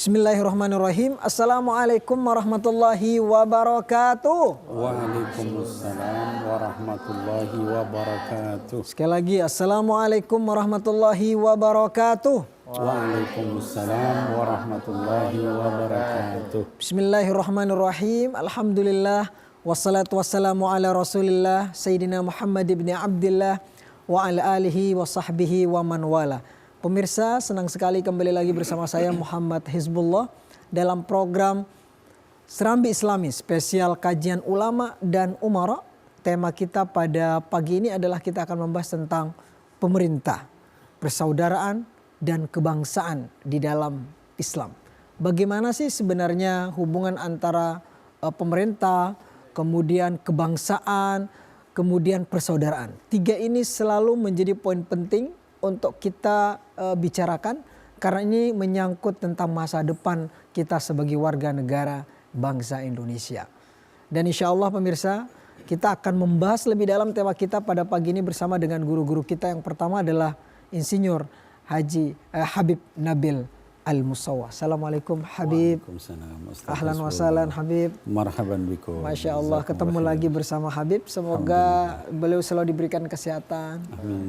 Bismillahirrahmanirrahim. Assalamualaikum warahmatullahi wabarakatuh. Waalaikumsalam warahmatullahi wabarakatuh. Sekali lagi, Assalamualaikum warahmatullahi wabarakatuh. Waalaikumsalam warahmatullahi wabarakatuh. Bismillahirrahmanirrahim. Alhamdulillah. Wassalatu wassalamu ala rasulillah Sayyidina Muhammad ibn Abdillah wa ala alihi wa sahbihi wa man wala. Pemirsa, senang sekali kembali lagi bersama saya Muhammad Hizbullah dalam program Serambi Islami spesial kajian ulama dan umara. Tema kita pada pagi ini adalah kita akan membahas tentang pemerintah, persaudaraan dan kebangsaan di dalam Islam. Bagaimana sih sebenarnya hubungan antara pemerintah, kemudian kebangsaan, kemudian persaudaraan. Tiga ini selalu menjadi poin penting untuk kita bicarakan karena ini menyangkut tentang masa depan kita sebagai warga negara bangsa Indonesia. Dan insya Allah pemirsa, kita akan membahas lebih dalam tema kita pada pagi ini bersama dengan guru-guru kita. Yang pertama adalah Insinyur Haji Habib Nabil Al-Musawwa. Assalamualaikum Habib. Ahlan wa sahlan Habib. Marhaban bikum. Masya Allah, ketemu lagi bersama Habib. Semoga beliau selalu diberikan kesehatan,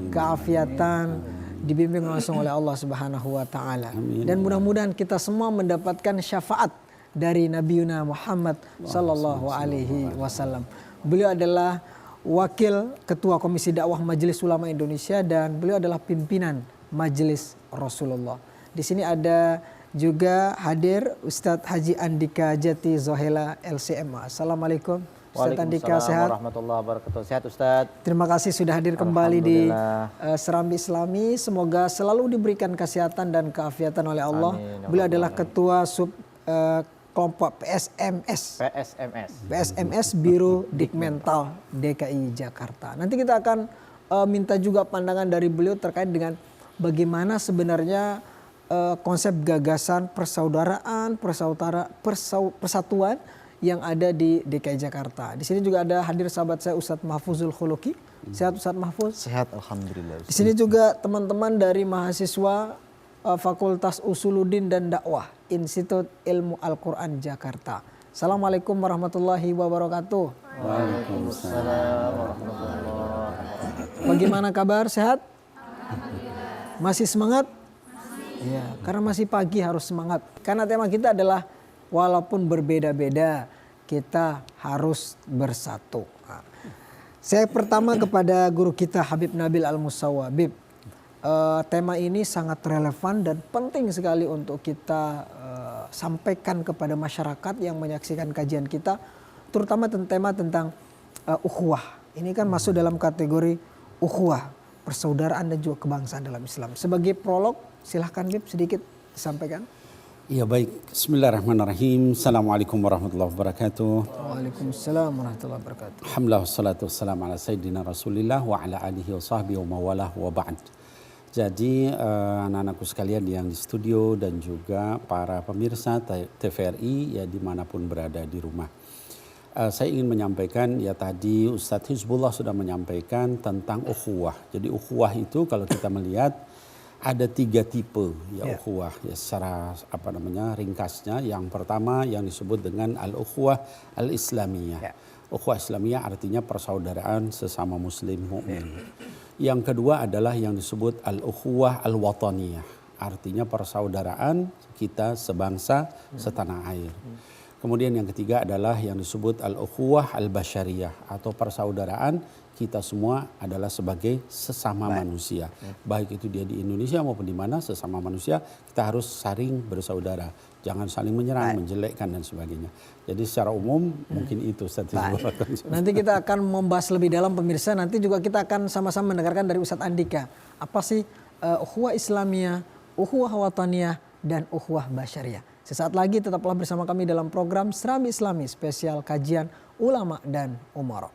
keafiatan, dibimbing langsung oleh Allah Subhanahu wa taala. Dan mudah-mudahan kita semua mendapatkan syafaat dari Nabi Muhammad sallallahu alaihi wasallam. Beliau adalah wakil ketua Komisi Dakwah Majelis Ulama Indonesia dan beliau adalah pimpinan Majelis Rasulullah. Di sini ada juga hadir Ustadz Haji Andika Jati Zohela LCMA. Assalamualaikum Ustadz Andika, sehat? Warahmatullahi wabarakatuh. Sehat Ustadz. Terima kasih sudah hadir kembali di Serambi Islami. Semoga selalu diberikan kesehatan dan keafiatan oleh Allah. Amin. Beliau adalah ketua kelompok PSMS Biro Dikmental DKI Jakarta. Nanti kita akan minta juga pandangan dari beliau terkait dengan bagaimana sebenarnya konsep gagasan persaudaraan, persatuan yang ada di DKI Jakarta. Di sini juga ada hadir sahabat saya Ustadz Mahfuzul Khuluki. Sehat Ustadz Mahfuz? Sehat alhamdulillah. Di sini juga teman-teman dari mahasiswa Fakultas Usuluddin dan Dakwah Institut Ilmu Al-Quran Jakarta. Assalamualaikum warahmatullahi wabarakatuh. Waalaikumsalam warahmatullahi wabarakatuh. Bagaimana kabar? Sehat? Masih semangat? Ya, karena masih pagi harus semangat. Karena tema kita adalah walaupun berbeda-beda, kita harus bersatu. Nah, saya pertama kepada guru kita Habib Nabil Al-Musawwa. Habib, tema ini sangat relevan dan penting sekali untuk kita sampaikan kepada masyarakat yang menyaksikan kajian kita, terutama tema tentang ukhuwah. Ini kan masuk dalam kategori ukhuwah, persaudaraan dan juga kebangsaan dalam Islam. Sebagai prolog, silahkan Bib sedikit disampaikan. Ya baik, bismillahirrahmanirrahim. Assalamualaikum warahmatullahi wabarakatuh. Waalaikumsalam warahmatullahi wabarakatuh. Alhamdulillah wassalatu wassalamu ala sayyidina rasulillah wa ala alihi wa sahbihi wa mawalah wa ba'd. Jadi anak-anakku sekalian yang di studio dan juga para pemirsa TVRI ya dimanapun berada di rumah. Saya ingin menyampaikan ya tadi Ustadz Hizbullah sudah menyampaikan tentang ukhuwah. Jadi ukhuwah itu kalau kita melihat ada 3 tipe ya ukhuwah ya secara ringkasnya. Yang pertama yang disebut dengan al-ukhuwah al-islamiyah. Ukhuwah islamiyah artinya persaudaraan sesama muslim mukmin. Yang kedua adalah yang disebut al-ukhuwah al-wataniyah. Artinya persaudaraan kita sebangsa setanah air. Kemudian yang ketiga adalah yang disebut al-ukhuwah al-basyariyah atau persaudaraan kita semua adalah sebagai sesama manusia. Baik itu dia di Indonesia maupun di mana sesama manusia kita harus saling bersaudara. Jangan saling menyerang, menjelekkan dan sebagainya. Jadi secara umum mungkin itu Nanti kita akan membahas lebih dalam pemirsa. Nanti juga kita akan sama-sama mendengarkan dari Ustadz Andika. Apa sih ukhuwah Islamiyah, ukhuwah wataniyah dan ukhuwah basyariyah. Sesaat lagi tetaplah bersama kami dalam program Serambi Islami spesial kajian ulama dan umara.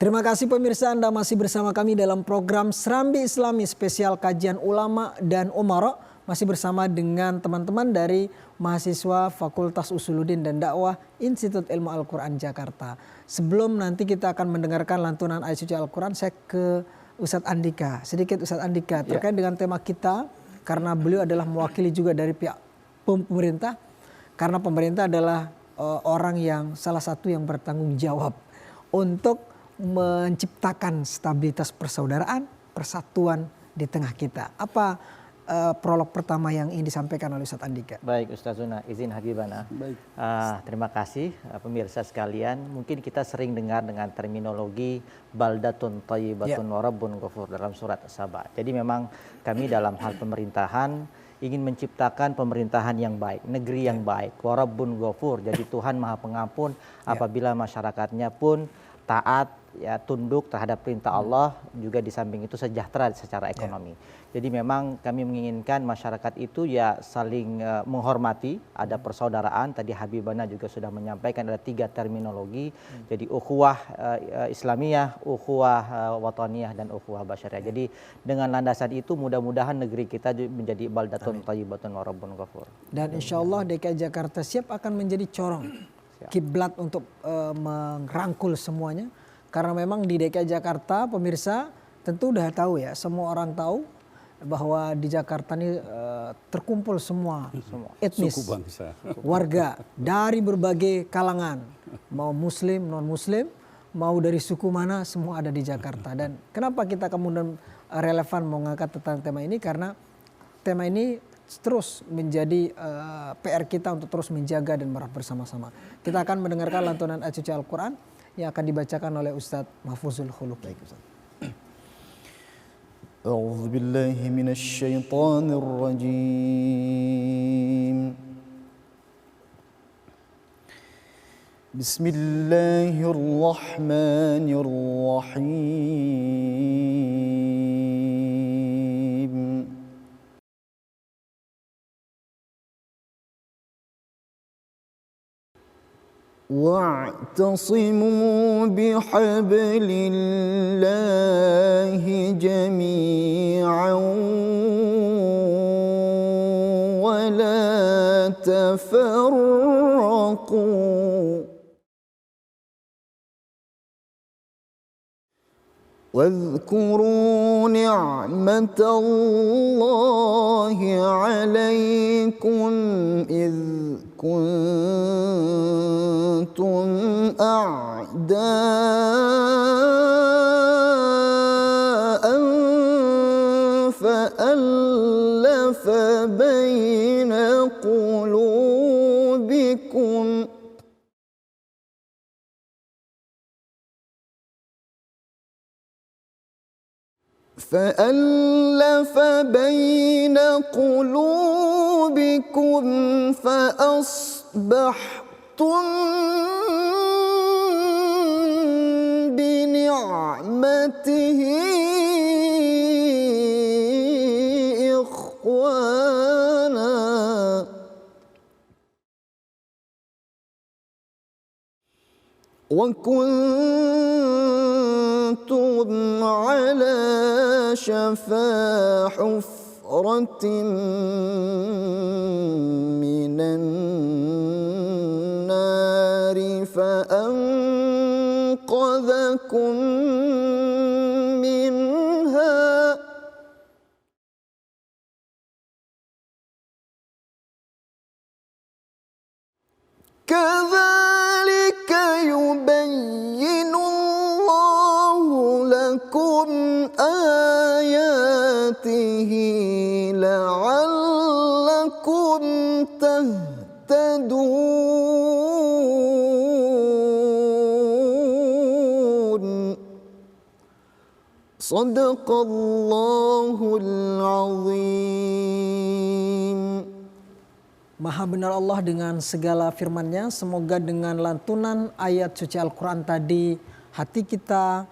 Terima kasih pemirsa, Anda masih bersama kami dalam program Serambi Islami spesial kajian ulama dan umara. Masih bersama dengan teman-teman dari mahasiswa Fakultas Usuluddin dan Dakwah Institut Ilmu Al-Quran Jakarta. Sebelum nanti kita akan mendengarkan lantunan ayat suci Al-Quran, saya ke Ustadz Andika. Sedikit Ustadz Andika terkait dengan tema kita, karena beliau adalah mewakili juga dari pihak pemerintah. Karena pemerintah adalah orang yang salah satu yang bertanggung jawab untuk menciptakan stabilitas persaudaraan, persatuan di tengah kita. Apa prolog pertama yang ingin disampaikan oleh Ustadz Andika? Baik Ustazuna, izin Habibana. Baik. Terima kasih pemirsa sekalian. Mungkin kita sering dengar dengan terminologi baldatun thayyibatun wa rabbun ghafur dalam surat As-Saba. Jadi memang kami dalam hal pemerintahan ingin menciptakan pemerintahan yang baik, negeri yang baik. Wa rabbun ghafur, jadi Tuhan Maha Pengampun apabila masyarakatnya pun taat, ya tunduk terhadap perintah Allah, juga di samping itu sejahtera secara ekonomi. Jadi memang kami menginginkan masyarakat itu ya saling menghormati, ada persaudaraan. Tadi Habibana juga sudah menyampaikan ada 3 terminologi. Jadi ukhuwah Islamiyah, ukhuwah wataniyah, dan ukhuwah basyariah. Jadi dengan landasan itu mudah-mudahan negeri kita menjadi baldatun thayyibatun wa rabbun ghafur. Dan insya Allah DKI Jakarta siap akan menjadi corong, kiblat untuk merangkul semuanya. Karena memang di DKI Jakarta pemirsa tentu udah tahu ya, semua orang tahu bahwa di Jakarta ini terkumpul semua etnis, Suku bangsa, warga dari berbagai kalangan, mau muslim, non muslim, mau dari suku mana, semua ada di Jakarta. Dan kenapa kita kemudian relevan mengangkat tentang tema ini, karena tema ini terus menjadi PR kita untuk terus menjaga dan merawat bersama-sama. Kita akan mendengarkan lantunan ayat suci Al-Quran yang akan dibacakan oleh Ustadz Mahfuzul Khuluq. Baik Ustadz. أعوذ بالله من الشيطان الرجيم بسم الله الرحمن الرحيم واعتصموا بحبل الله جميعا ولا تفرقوا واذكروا نعمة الله عليكم إذ كنتم أعداء فألف بين قلوبكم فأصبحتم بنعمته إخوانا وكنتم على شفا حفرة من النار فأنقذكم منها كذلك يبين الله لكم آياته لعلكم تهتدون صدق الله العظيم. Maha benar Allah dengan segala firman-Nya. Semoga dengan lantunan ayat suci Al-Quran tadi hati kita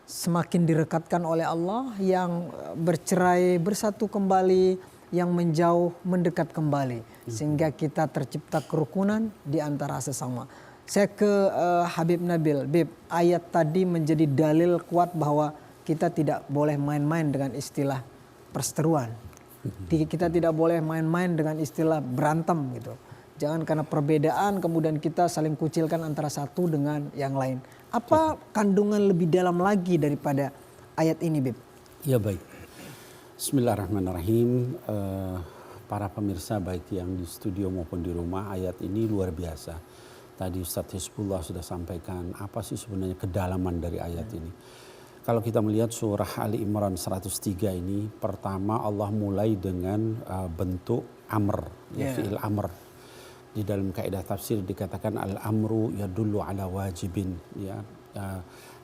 semakin direkatkan oleh Allah, yang bercerai bersatu kembali, yang menjauh mendekat kembali. Sehingga kita tercipta kerukunan di antara sesama. Saya ke Habib Nabil. Bib, ayat tadi menjadi dalil kuat bahwa kita tidak boleh main-main dengan istilah perseteruan. Kita tidak boleh main-main dengan istilah berantem gitu. Jangan karena perbedaan kemudian kita saling kucilkan antara satu dengan yang lain. Apa kandungan lebih dalam lagi daripada ayat ini, Bib? Ya baik. Bismillahirrahmanirrahim. Para pemirsa baik yang di studio maupun di rumah, ayat ini luar biasa. Tadi Ustadz Hizbullah sudah sampaikan apa sih sebenarnya kedalaman dari ayat ini. Kalau kita melihat surah Ali Imran 103 ini, pertama Allah mulai dengan bentuk amr, fi'il amr. Di dalam kaidah tafsir dikatakan al-amru yadullu ala wajibin. Ya.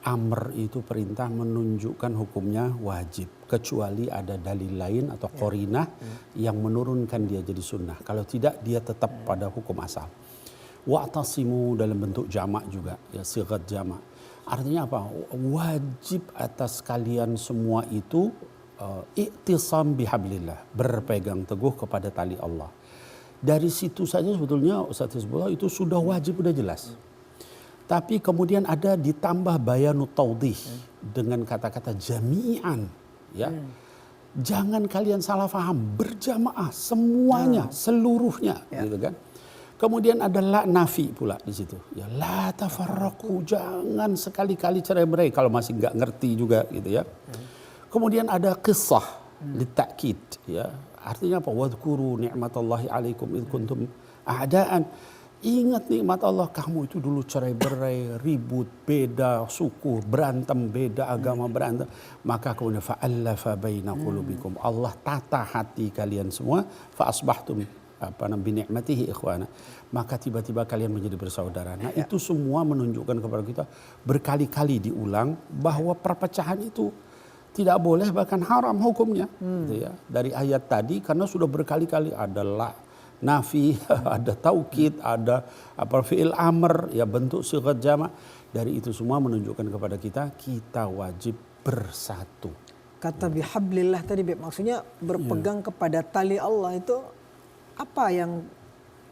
Amr itu perintah menunjukkan hukumnya wajib. Kecuali ada dalil lain atau qorinah yang menurunkan dia jadi sunnah. Kalau tidak dia tetap pada hukum asal. Wa'tasimu dalam bentuk jamak juga, ya sighat jamak. Artinya apa? Wajib atas kalian semua itu i'tisam bihablillah, berpegang teguh kepada tali Allah. Dari situ saja sebetulnya Ustaz Hizbullah itu sudah wajib, sudah jelas. Tapi kemudian ada ditambah bayanu taudih dengan kata-kata jami'an, ya. Jangan kalian salah faham, berjamaah semuanya, seluruhnya, gitu kan. Kemudian ada la nafi pula di situ. Ya la tafarraqu, jangan sekali-kali cerai-berai kalau masih nggak ngerti juga gitu ya. Kemudian ada qissah litakid, ya. Artinya apa? Wadhkuru ni'matallahi 'alaikum id kuntum a'daan. Ingat nikmat Allah, kamu itu dulu cerai-berai, ribut, beda suku, berantem, beda agama, berantem. Maka kemudian fa'allafa baina qulubikum. Allah tata hati kalian semua, fa asbahtum binikmatihi ikhwana, maka tiba-tiba kalian menjadi bersaudara. Nah itu semua menunjukkan kepada kita berkali-kali diulang bahwa perpecahan itu tidak boleh, bahkan haram hukumnya. Gitu ya. Dari ayat tadi karena sudah berkali-kali ada la nafi, ada taukid, ada fi'il amr, ya bentuk sighat jamak. Dari itu semua menunjukkan kepada kita wajib bersatu. Kata bihablillah tadi, maksudnya berpegang kepada tali Allah itu apa yang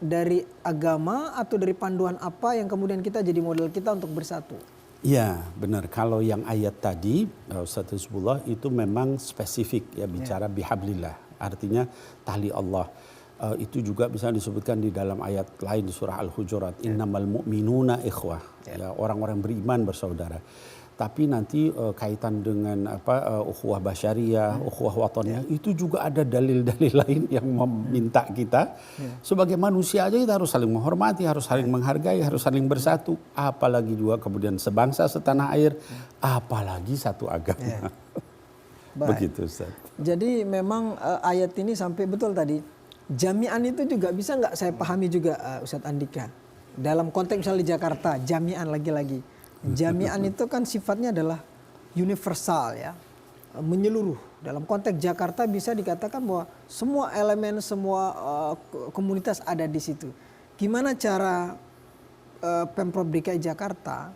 dari agama atau dari panduan apa yang kemudian kita jadi model kita untuk bersatu? Ya benar, kalau yang ayat tadi Ustaz Hizbullah itu memang spesifik ya bicara bihablillah, artinya tali Allah. Itu juga bisa disebutkan di dalam ayat lain di surah Al-Hujurat, innamal mu'minuna ikhwah, ya, orang-orang beriman bersaudara. Tapi nanti kaitan dengan ukhuwah basyariyah, ukhuwah wataniyah, itu juga ada dalil-dalil lain yang meminta kita sebagai manusia aja kita harus saling menghormati, harus saling menghargai, harus saling bersatu. Apalagi juga kemudian sebangsa setanah air, apalagi satu agama. Begitu Ustaz. Jadi memang ayat ini sampai betul tadi. Jami'an itu juga bisa nggak saya pahami juga Ustadz Andika. Dalam konteks misalnya di Jakarta, jami'an lagi-lagi. Jami'an itu kan sifatnya adalah universal ya, menyeluruh. Dalam konteks Jakarta bisa dikatakan bahwa semua elemen, semua komunitas ada di situ. Gimana cara Pemprov DKI Jakarta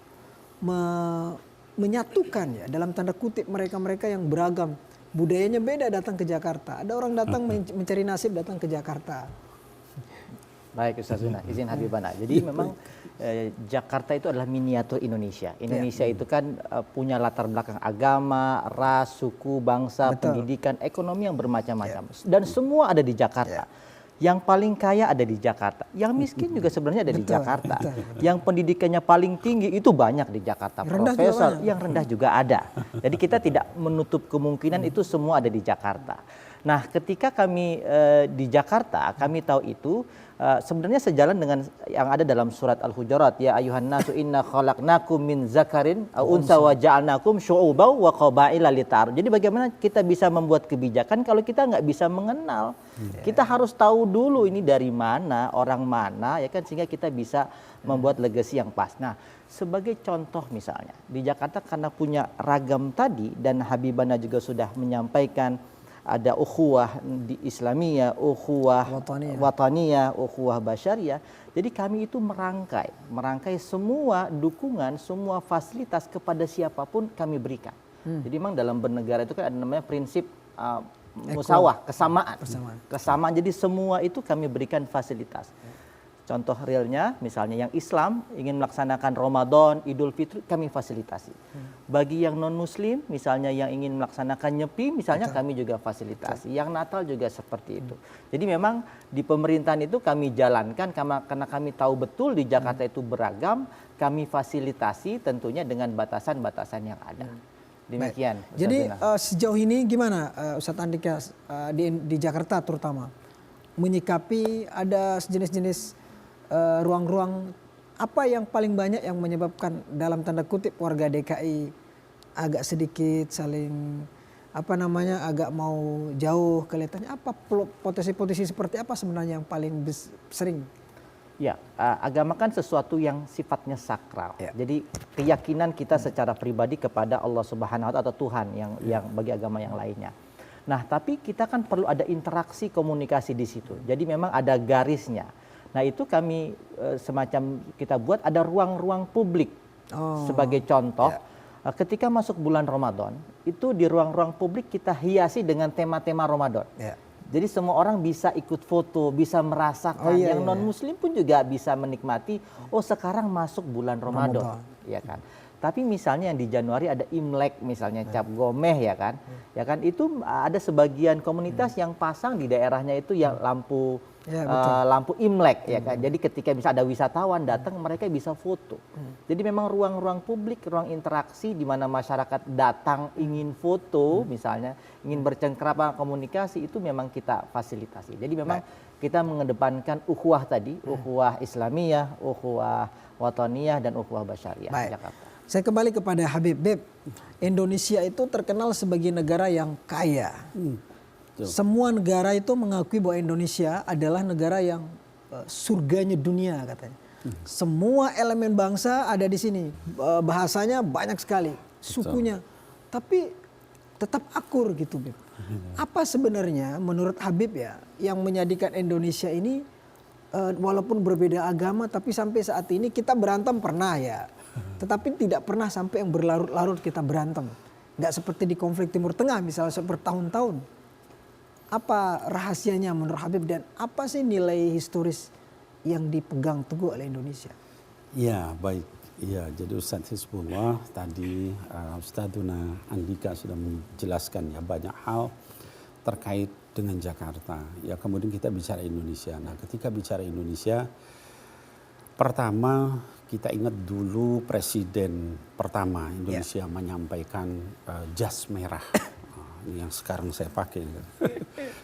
menyatukan ya dalam tanda kutip mereka-mereka yang beragam. Budayanya beda datang ke Jakarta. Ada orang datang mencari nasib datang ke Jakarta. Baik Ustaz Zuna, izin Habibana. Jadi memang Jakarta itu adalah miniatur Indonesia. Indonesia itu kan punya latar belakang agama, ras, suku, bangsa, pendidikan, ekonomi yang bermacam-macam. Dan semua ada di Jakarta. Yang paling kaya ada di Jakarta. Yang miskin juga sebenarnya ada di Jakarta. Yang pendidikannya paling tinggi itu banyak di Jakarta. Profesor, yang rendah juga ada. Jadi kita tidak menutup kemungkinan itu semua ada di Jakarta. Nah ketika kami di Jakarta, kami tahu itu sebenarnya sejalan dengan yang ada dalam surat Al-Hujurat, ya ayuhan nasu inna khalaqnakum min zakarin unsa wa ja'alnakum syu'uban wa qabaila lita'arafu. Jadi bagaimana kita bisa membuat kebijakan kalau kita nggak bisa mengenal? Kita harus tahu dulu ini dari mana, orang mana, ya kan, sehingga kita bisa membuat legasi yang pas. Nah, sebagai contoh misalnya di Jakarta karena punya ragam tadi, dan Habibana juga sudah menyampaikan ada ukhuwah di Islamiyah, ukhuwah wataniyah, ukhuwah basyariyah. Jadi kami itu merangkai semua dukungan, semua fasilitas kepada siapapun kami berikan. Jadi memang dalam bernegara itu kan ada namanya prinsip musawah, kesamaan. Kesamaan. Jadi semua itu kami berikan fasilitas. Contoh realnya, misalnya yang Islam ingin melaksanakan Ramadan, Idul Fitri, kami fasilitasi. Bagi yang non-Muslim, misalnya yang ingin melaksanakan Nyepi, misalnya kami juga fasilitasi. Yang Natal juga seperti itu. Jadi memang di pemerintahan itu kami jalankan, karena kami tahu betul di Jakarta itu beragam, kami fasilitasi tentunya dengan batasan-batasan yang ada. Demikian. Baik. Jadi sejauh ini gimana Ustadz Andika di Jakarta terutama menyikapi ada sejenis-jenis ruang-ruang apa yang paling banyak yang menyebabkan dalam tanda kutip warga DKI agak sedikit saling agak mau jauh kelihatannya, apa potensi-potensi seperti apa sebenarnya yang paling sering? Ya, agama kan sesuatu yang sifatnya sakral. Ya. Jadi keyakinan kita secara pribadi kepada Allah Subhanahu wa taala atau Tuhan yang bagi agama yang lainnya. Nah, tapi kita kan perlu ada interaksi komunikasi di situ. Jadi memang ada garisnya. Nah, itu kami semacam kita buat ada ruang-ruang publik. Sebagai contoh, ketika masuk bulan Ramadan, itu di ruang-ruang publik kita hiasi dengan tema-tema Ramadan. Ya. Jadi semua orang bisa ikut foto, bisa merasakan. Yang non-Muslim pun juga bisa menikmati. Oh, sekarang masuk bulan Ramadan, ya kan? Tapi misalnya yang di Januari ada Imlek, misalnya Cap Gomeh, ya kan? Ya kan, itu ada sebagian komunitas yang pasang di daerahnya itu yang lampu lampu Imlek, ya kan? Jadi ketika bisa ada wisatawan datang, mereka bisa foto. Jadi memang ruang-ruang publik, ruang interaksi di mana masyarakat datang ingin foto, misalnya ingin bercengkrama komunikasi, itu memang kita fasilitasi. Jadi memang kita mengedepankan ukhuwah tadi, ukhuwah Islamiyah, ukhuwah Wataniyah, dan ukhuwah Basyariah di Jakarta. Saya kembali kepada Habib. Indonesia itu terkenal sebagai negara yang kaya. Semua negara itu mengakui bahwa Indonesia adalah negara yang surganya dunia katanya. Semua elemen bangsa ada di sini. Bahasanya banyak sekali, sukunya. Tapi tetap akur gitu, Bib. Apa sebenarnya menurut Habib ya yang menjadikan Indonesia ini walaupun berbeda agama tapi sampai saat ini kita berantem pernah ya. Tetapi tidak pernah sampai yang berlarut-larut kita berantem. Nggak seperti di konflik Timur Tengah misalnya bertahun-tahun. Apa rahasianya menurut Habib dan apa sih nilai historis yang dipegang teguh oleh Indonesia? Ya, baik. Ya, jadi Ustadz Hizbullah tadi Ustadzuna Andika sudah menjelaskan ya banyak hal terkait dengan Jakarta. Ya, kemudian kita bicara Indonesia. Nah, ketika bicara Indonesia, pertama kita ingat dulu Presiden pertama Indonesia menyampaikan jas merah. Ini yang sekarang saya pakai.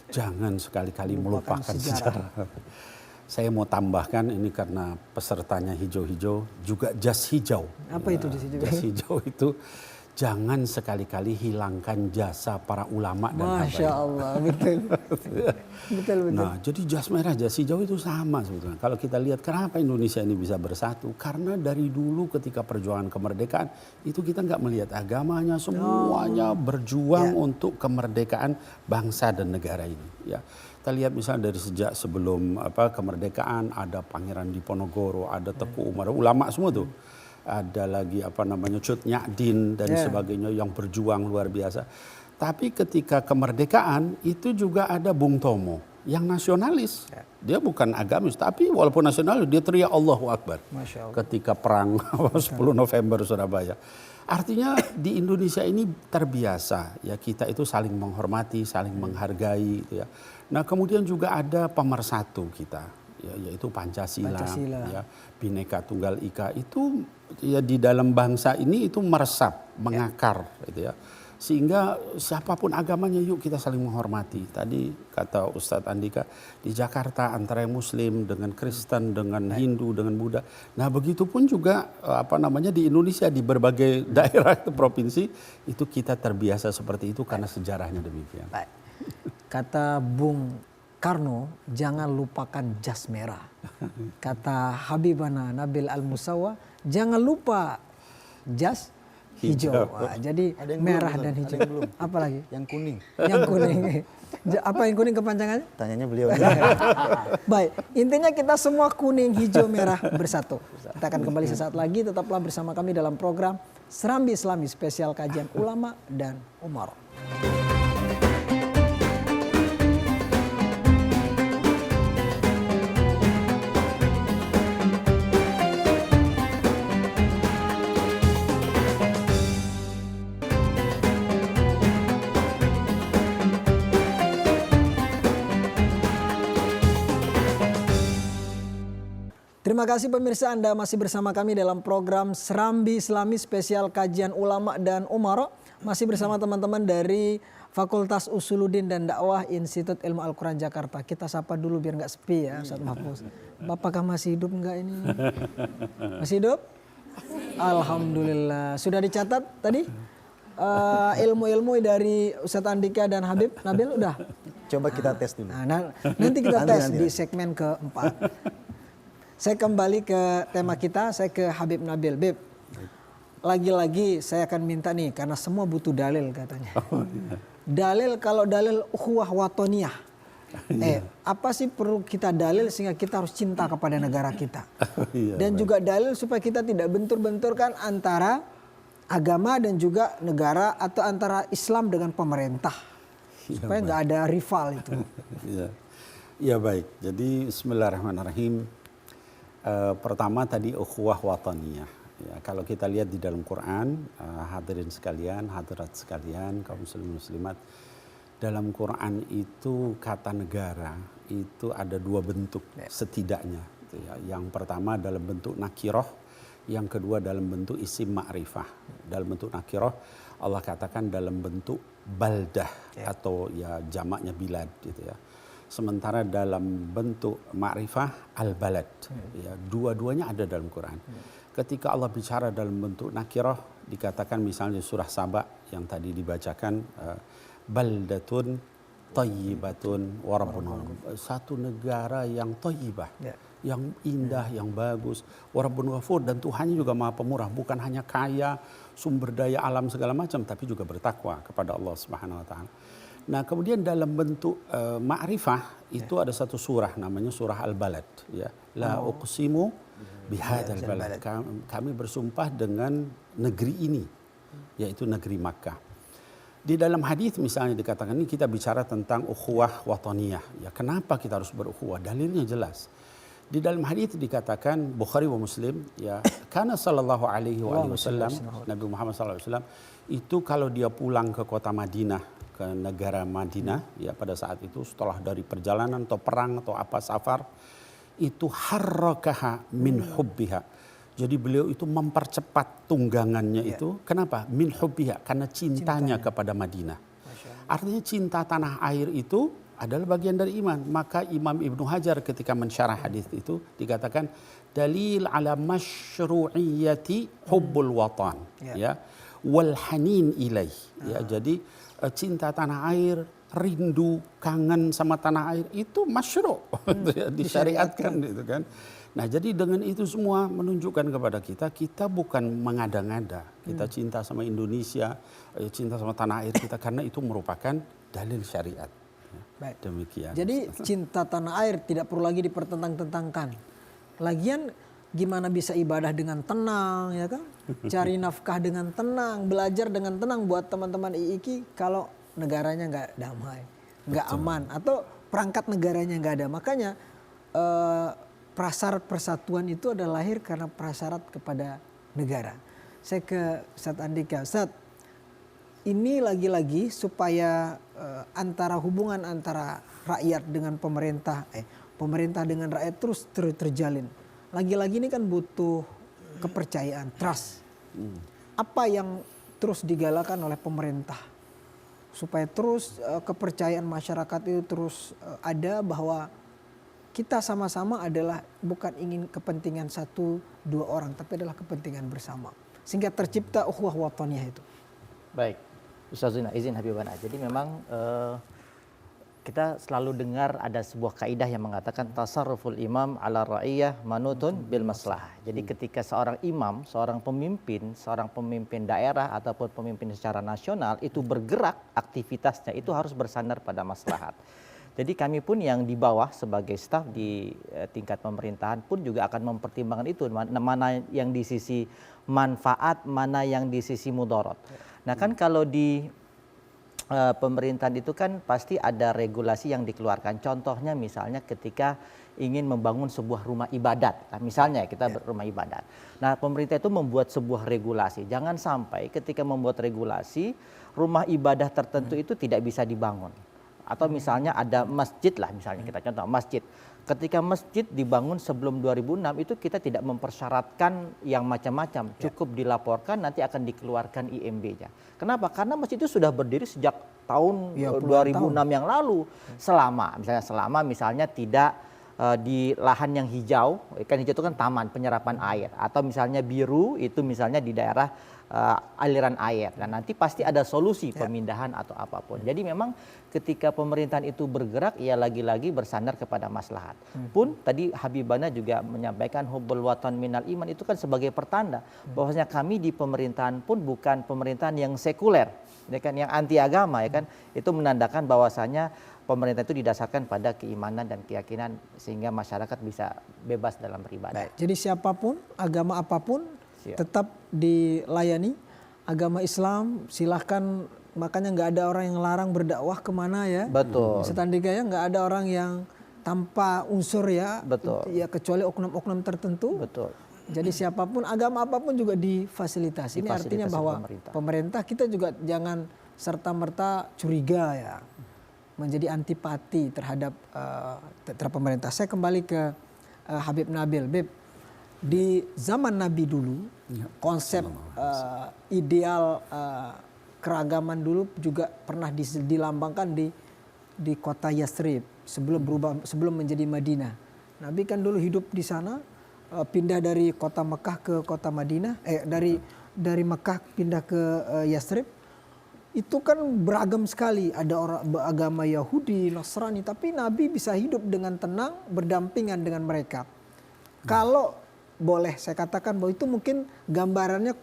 Jangan sekali-kali melupakan sejarah. Saya mau tambahkan ini karena pesertanya hijau-hijau juga jas hijau. Apa itu jas hijau? Jas hijau itu jangan sekali-kali hilangkan jasa para ulama dan Masya Allah, betul. Betul. Nah, jadi jas merah, jas hijau itu sama sebetulnya. Kalau kita lihat kenapa Indonesia ini bisa bersatu, karena dari dulu ketika perjuangan kemerdekaan itu kita nggak melihat agamanya, semuanya berjuang untuk kemerdekaan bangsa dan negara ini. Ya, kita lihat misalnya dari sejak sebelum kemerdekaan ada Pangeran Diponegoro, ada Teku Umar, ulama semua tuh. Ada lagi Cut Nyak-din dan sebagainya yang berjuang luar biasa. Tapi ketika kemerdekaan itu juga ada Bung Tomo yang nasionalis. Dia bukan agamis tapi walaupun nasionalis dia teriak Allahu Akbar. Masya Allah. Ketika perang 10 November Surabaya. Artinya di Indonesia ini terbiasa ya kita itu saling menghormati, saling menghargai gitu ya. Nah, kemudian juga ada pemersatu kita. Ya, yaitu Pancasila. Ya, Bhinneka Tunggal Ika itu ya di dalam bangsa ini itu meresap, mengakar gitu ya. Sehingga siapapun agamanya yuk kita saling menghormati. Tadi kata Ustadz Andika di Jakarta antara Muslim dengan Kristen dengan Hindu dengan Buddha. Nah, begitupun juga di Indonesia di berbagai daerah provinsi itu kita terbiasa seperti itu karena sejarahnya demikian. Kata Bung Karno, jangan lupakan jas merah. Kata Habibana Nabil Al-Musawa, jangan lupa jas hijau. Wah, jadi merah dan hijau. Apa lagi? Yang kuning. Yang kuning. Apa yang kuning kepanjangannya? Tanyanya beliau. Baik, intinya kita semua kuning, hijau, merah bersatu. Kita akan kembali sesaat lagi, tetaplah bersama kami dalam program Serambi Islami spesial kajian ulama dan umara. Terima kasih pemirsa, Anda masih bersama kami dalam program Serambi Islami spesial kajian ulama dan umara. Masih bersama teman-teman dari Fakultas Usuluddin dan Dakwah Institut Ilmu Al-Quran Jakarta. Kita sapa dulu biar nggak sepi ya Ustaz Mahfuz. Apakah masih hidup nggak ini? Masih hidup? Alhamdulillah. Sudah dicatat tadi? Ilmu-ilmu dari Ustadz Andika dan Habib Nabil udah? Coba kita tes dulu. Nah, nanti kita tes di segmen keempat. Saya kembali ke tema kita, saya ke Habib Nabil. Bib, lagi-lagi saya akan minta nih, karena semua butuh dalil katanya. Dalil, kalau dalil ukhuwah watoniyah. Apa sih perlu kita dalil sehingga kita harus cinta kepada negara kita. Dan juga dalil supaya kita tidak bentur-benturkan antara agama dan juga negara atau antara Islam dengan pemerintah. Supaya nggak ada rival itu. Ya baik, jadi bismillahirrahmanirrahim. Pertama tadi ukhuwah wataniyah. Ya, kalau kita lihat di dalam Quran, hadirin sekalian, hadirat sekalian, kaum muslimin muslimat, dalam Quran itu kata negara itu ada dua bentuk setidaknya. Yang pertama dalam bentuk nakiroh, yang kedua dalam bentuk isim ma'rifah. Dalam bentuk nakiroh Allah katakan dalam bentuk baldah atau ya jamaknya bilad gitu ya. Sementara dalam bentuk ma'rifah al-balad. Ya, dua-duanya ada dalam Quran. Ketika Allah bicara dalam bentuk nakirah, dikatakan misalnya surah Saba yang tadi dibacakan, baldatun tayyibatun warabbun. Satu negara yang tayyibah, yang indah, yang bagus. Warabbun ghafur, dan Tuhannya juga maha pemurah. Bukan hanya kaya, sumber daya alam segala macam, tapi juga bertakwa kepada Allah Subhanahu wa ta'ala. Nah kemudian dalam bentuk ma'rifah itu ada satu surah namanya surah Al-Balad. Ya. La uqsimu bihadzal balad. Kami bersumpah dengan negeri ini, yaitu negeri Makkah. Di dalam hadis misalnya dikatakan ini kita bicara tentang ukhuwah wataniyah. Ya, kenapa kita harus berukhuwah? Dalilnya jelas. Di dalam hadis dikatakan Bukhari wa Muslim, ya, karena sallallahu alaihi wasallam, Nabi Muhammad sallallahu alaihi wasallam itu kalau dia pulang ke kota Madinah, ke negara Madinah, ya pada saat itu setelah dari perjalanan atau perang atau apa safar, itu harrakaha min hubbiha. Jadi beliau itu mempercepat tunggangannya itu. Kenapa? Min hubbiha, karena cintanya kepada Madinah. Artinya cinta tanah air itu adalah bagian dari iman. Maka Imam Ibnu Hajar ketika mensyarah hadis itu dikatakan dalil ala masyru'iyyati hubbul watan, ya, wal hanin ilaih. Ya, jadi cinta tanah air, rindu, kangen sama tanah air itu masyru', disyariatkan gitu kan. Nah jadi dengan itu semua menunjukkan kepada kita, kita bukan mengada-ngada. Kita cinta sama Indonesia, cinta sama tanah air kita karena itu merupakan dalil syariat. Baik. Demikian. Jadi cinta tanah air tidak perlu lagi dipertentang-tentangkan. Lagian gimana bisa ibadah dengan tenang, ya kan? Cari nafkah dengan tenang, belajar dengan tenang buat teman-teman IIKI kalau negaranya nggak damai, nggak aman, atau perangkat negaranya nggak ada. Makanya prasyarat persatuan itu adalah lahir karena prasyarat kepada negara. Saya ke Ustadz Andika. Ustadz, ini lagi-lagi supaya antara hubungan antara rakyat dengan pemerintah, pemerintah dengan rakyat terus terjalin. Lagi-lagi ini kan butuh kepercayaan, trust. Apa yang terus digalakan oleh pemerintah supaya terus kepercayaan masyarakat itu terus ada, bahwa kita sama-sama adalah bukan ingin kepentingan satu dua orang, tapi adalah kepentingan bersama, sehingga tercipta ukhuwah wataniyah itu. Baik, Ustaz Zina, izin Habibana. Jadi memang kita selalu dengar ada sebuah kaidah yang mengatakan tasarruful imam ala ra'iyah manutun bil maslah. Jadi ketika seorang imam, seorang pemimpin daerah ataupun pemimpin secara nasional itu bergerak, aktivitasnya itu harus bersandar pada maslahat. Jadi kami pun yang di bawah sebagai staf di tingkat pemerintahan pun juga akan mempertimbangkan itu, mana yang di sisi manfaat, mana yang di sisi mudarat. Nah kan kalau di pemerintahan itu kan pasti ada regulasi yang dikeluarkan. Contohnya misalnya ketika ingin membangun sebuah rumah ibadat. Nah, misalnya kita berumah ibadat. Nah pemerintah itu membuat sebuah regulasi. Jangan sampai ketika membuat regulasi rumah ibadah tertentu itu tidak bisa dibangun. Atau misalnya ada masjid lah, misalnya kita contoh masjid. Ketika masjid dibangun sebelum 2006 itu kita tidak mempersyaratkan yang macam-macam, cukup dilaporkan nanti akan dikeluarkan IMB-nya. Kenapa? Karena masjid itu sudah berdiri sejak tahun 2006 yang lalu. Selama misalnya tidak di lahan yang hijau, kan hijau itu kan taman penyerapan air, atau misalnya biru itu misalnya di daerah aliran air. Dan nanti pasti ada solusi pemindahan atau apapun. Jadi memang ketika pemerintahan itu bergerak, ya lagi-lagi bersandar kepada maslahat. Pun tadi Habibana juga menyampaikan hubbul watan minal iman, itu kan sebagai pertanda bahwasanya kami di pemerintahan pun bukan pemerintahan yang sekuler, ya kan, yang anti agama, ya kan. Itu menandakan bahwasanya pemerintah itu didasarkan pada keimanan dan keyakinan sehingga masyarakat bisa bebas dalam beribadah. Jadi siapapun, agama apapun tetap dilayani. Agama Islam silahkan, makanya nggak ada orang yang larang berdakwah kemana ya. Betul. Setandika ya, nggak ada orang yang tanpa unsur ya. Betul. Ya kecuali oknum-oknum tertentu. Betul. Jadi siapapun, agama apapun juga difasilitasi. Ini artinya bahwa pemerintah kita juga jangan serta-merta curiga ya, menjadi antipati terhadap pemerintah. Saya kembali ke Habib Nabil. Beb, di zaman Nabi dulu konsep ideal keragaman dulu juga pernah dilambangkan di kota Yathrib sebelum menjadi Madinah. Nabi kan dulu hidup di sana, pindah dari kota Mekah ke kota Madinah, dari Mekah pindah ke Yathrib. Itu kan beragam sekali, ada orang beragama Yahudi, Nasrani, tapi Nabi bisa hidup dengan tenang berdampingan dengan mereka. Kalau boleh saya katakan bahwa itu mungkin gambarannya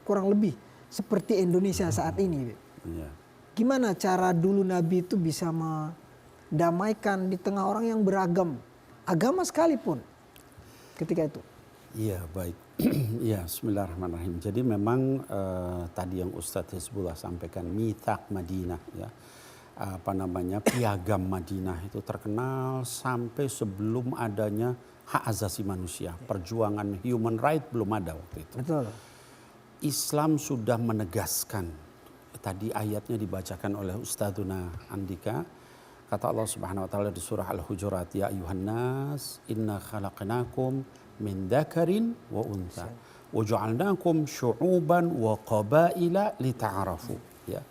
kurang lebih seperti Indonesia saat ini. Ya. Gimana cara dulu Nabi itu bisa mendamaikan di tengah orang yang beragam agama sekalipun ketika itu? Iya, baik. Ya, bismillahirrahmanirrahim. Jadi memang tadi yang Ustadz Hizbullah sampaikan, mitsaq Madinah ya. Piagam Madinah itu terkenal sampai sebelum adanya hak asasi manusia. Perjuangan human right belum ada waktu itu. Betul. Islam sudah menegaskan. Tadi ayatnya dibacakan oleh Ustadzuna Andika. Kata Allah Subhanahu wa taala di surah Al-Hujurat, ya ayuhan nas inna khalaqnakum min dzakarin wa untha wa ja'alnakum syu'uban wa qabaila lita'arafu. Ya.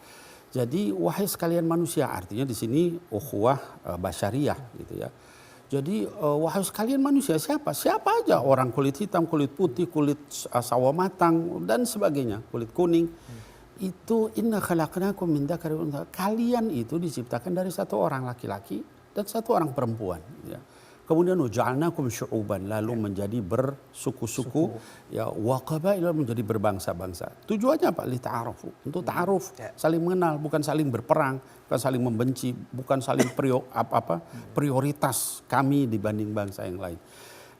Jadi wahai sekalian manusia, artinya di sini ukhuwah basyariyah gitu ya. Jadi wahai sekalian manusia, siapa aja, orang kulit hitam, kulit putih, kulit sawo matang dan sebagainya, kulit kuning. Itu inna khalaqnakum min dzakarin wa untha. Kalian itu diciptakan dari satu orang laki-laki dan satu orang perempuan ya. Kemudian ja'alnakum syu'uban, lalu menjadi bersuku-suku ya, wa qabaila, menjadi berbangsa-bangsa. Tujuannya apa? Li ta'arufu, untuk ta'aruf, saling mengenal, bukan saling berperang, bukan saling membenci, bukan saling prioritas kami dibanding bangsa yang lain.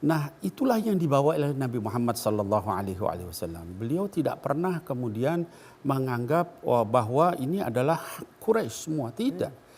Nah, itulah yang dibawa oleh Nabi Muhammad sallallahu alaihi wasallam. Beliau tidak pernah kemudian menganggap bahwa ini adalah Quraisy semua, tidak.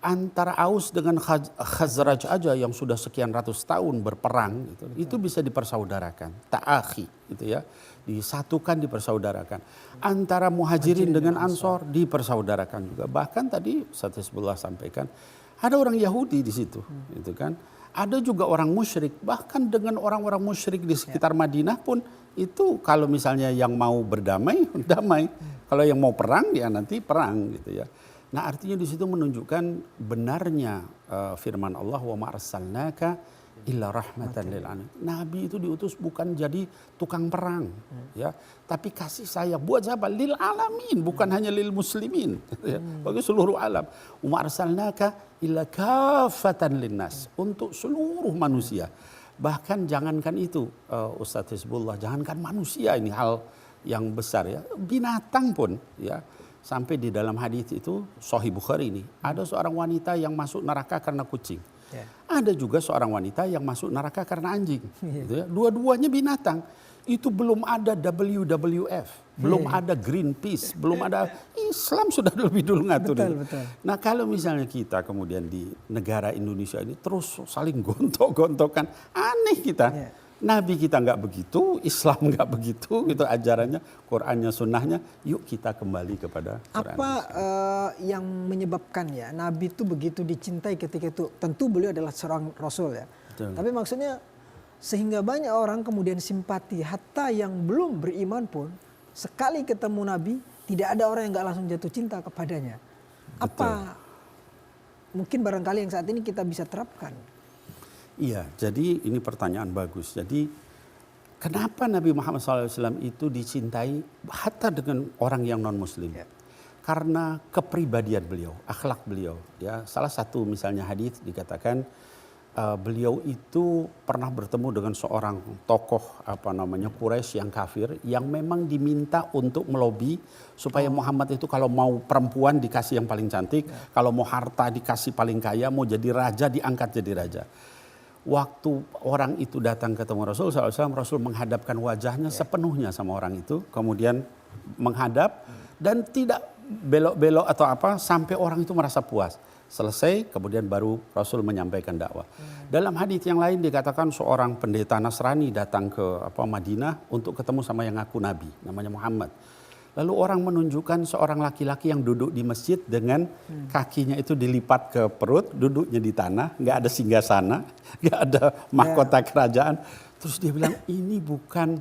Antara Aus dengan Khazraj aja yang sudah sekian ratus tahun berperang itu bisa dipersaudarakan, ta'akhi gitu ya, disatukan, dipersaudarakan. Antara Muhajirin dengan Ansor dipersaudarakan juga. Bahkan tadi Ustaz Hizbullah sampaikan ada orang Yahudi di situ, gitu kan. Ada juga orang musyrik, bahkan dengan orang-orang musyrik di sekitar Madinah pun itu kalau misalnya yang mau berdamai, damai. Kalau yang mau perang ya nanti perang gitu ya. Nah, artinya di situ menunjukkan benarnya firman Allah, wa ma arsalnaka illa rahmatan lil alamin. Nabi itu diutus bukan jadi tukang perang ya, tapi kasih sayang buat siapa? Lil alamin, bukan hanya lil muslimin ya, bagi seluruh alam. Wa ma arsalnaka illa kafatan linnas, untuk seluruh manusia. Bahkan jangankan itu Ustadz Hizbullah, jangankan manusia, ini hal yang besar ya, binatang pun ya. Sampai di dalam hadis itu Sahih Bukhari ini ada seorang wanita yang masuk neraka karena kucing. Ada juga seorang wanita yang masuk neraka karena anjing. Gitu ya. Dua-duanya binatang. Itu belum ada WWF, belum ada Greenpeace, belum ada, Islam sudah lebih dulu ngatur. Betul. Nah, kalau misalnya kita kemudian di negara Indonesia ini terus saling gontok-gontokan, aneh kita. Nabi kita nggak begitu, Islam nggak begitu, itu ajarannya, Qurannya, Sunnahnya. Yuk kita kembali kepada Quran. Apa yang menyebabkan ya Nabi itu begitu dicintai ketika itu? Tentu beliau adalah seorang Rasul ya. Betul. Tapi maksudnya sehingga banyak orang kemudian simpati, hatta yang belum beriman pun sekali ketemu Nabi tidak ada orang yang nggak langsung jatuh cinta kepadanya. Apa mungkin barangkali yang saat ini kita bisa terapkan? Iya, jadi ini pertanyaan bagus. Jadi kenapa Nabi Muhammad SAW itu dicintai hatta dengan orang yang non-Muslim? Karena kepribadian beliau, akhlak beliau. Ya, salah satu misalnya hadis dikatakan beliau itu pernah bertemu dengan seorang tokoh Quraisy yang kafir yang memang diminta untuk melobi supaya Muhammad itu kalau mau perempuan dikasih yang paling cantik, kalau mau harta dikasih paling kaya, mau jadi raja diangkat jadi raja. Waktu orang itu datang ketemu Rasul SAW, Rasul menghadapkan wajahnya sepenuhnya sama orang itu, kemudian menghadap dan tidak belok-belok atau apa sampai orang itu merasa puas. Selesai, kemudian baru Rasul menyampaikan dakwah. Dalam hadis yang lain dikatakan seorang pendeta Nasrani datang ke Madinah untuk ketemu sama yang ngaku Nabi, namanya Muhammad. Lalu orang menunjukkan seorang laki-laki yang duduk di masjid dengan kakinya itu dilipat ke perut, duduknya di tanah, nggak ada singgasana, nggak ada mahkota kerajaan. Terus dia bilang ini bukan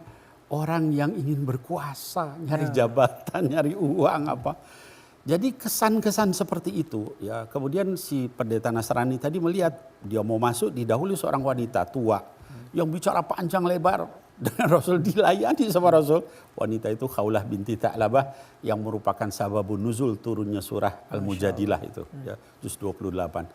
orang yang ingin berkuasa, nyari jabatan, nyari uang apa. Jadi kesan-kesan seperti itu ya. Kemudian si pendeta Nasrani tadi melihat dia mau masuk didahului seorang wanita tua yang bicara panjang lebar. Dan Rasul dilayani sama Rasul. Wanita itu Khawlah binti Tha'labah yang merupakan sababun nuzul turunnya surah Al-Mujadilah itu. Ya, juz 28.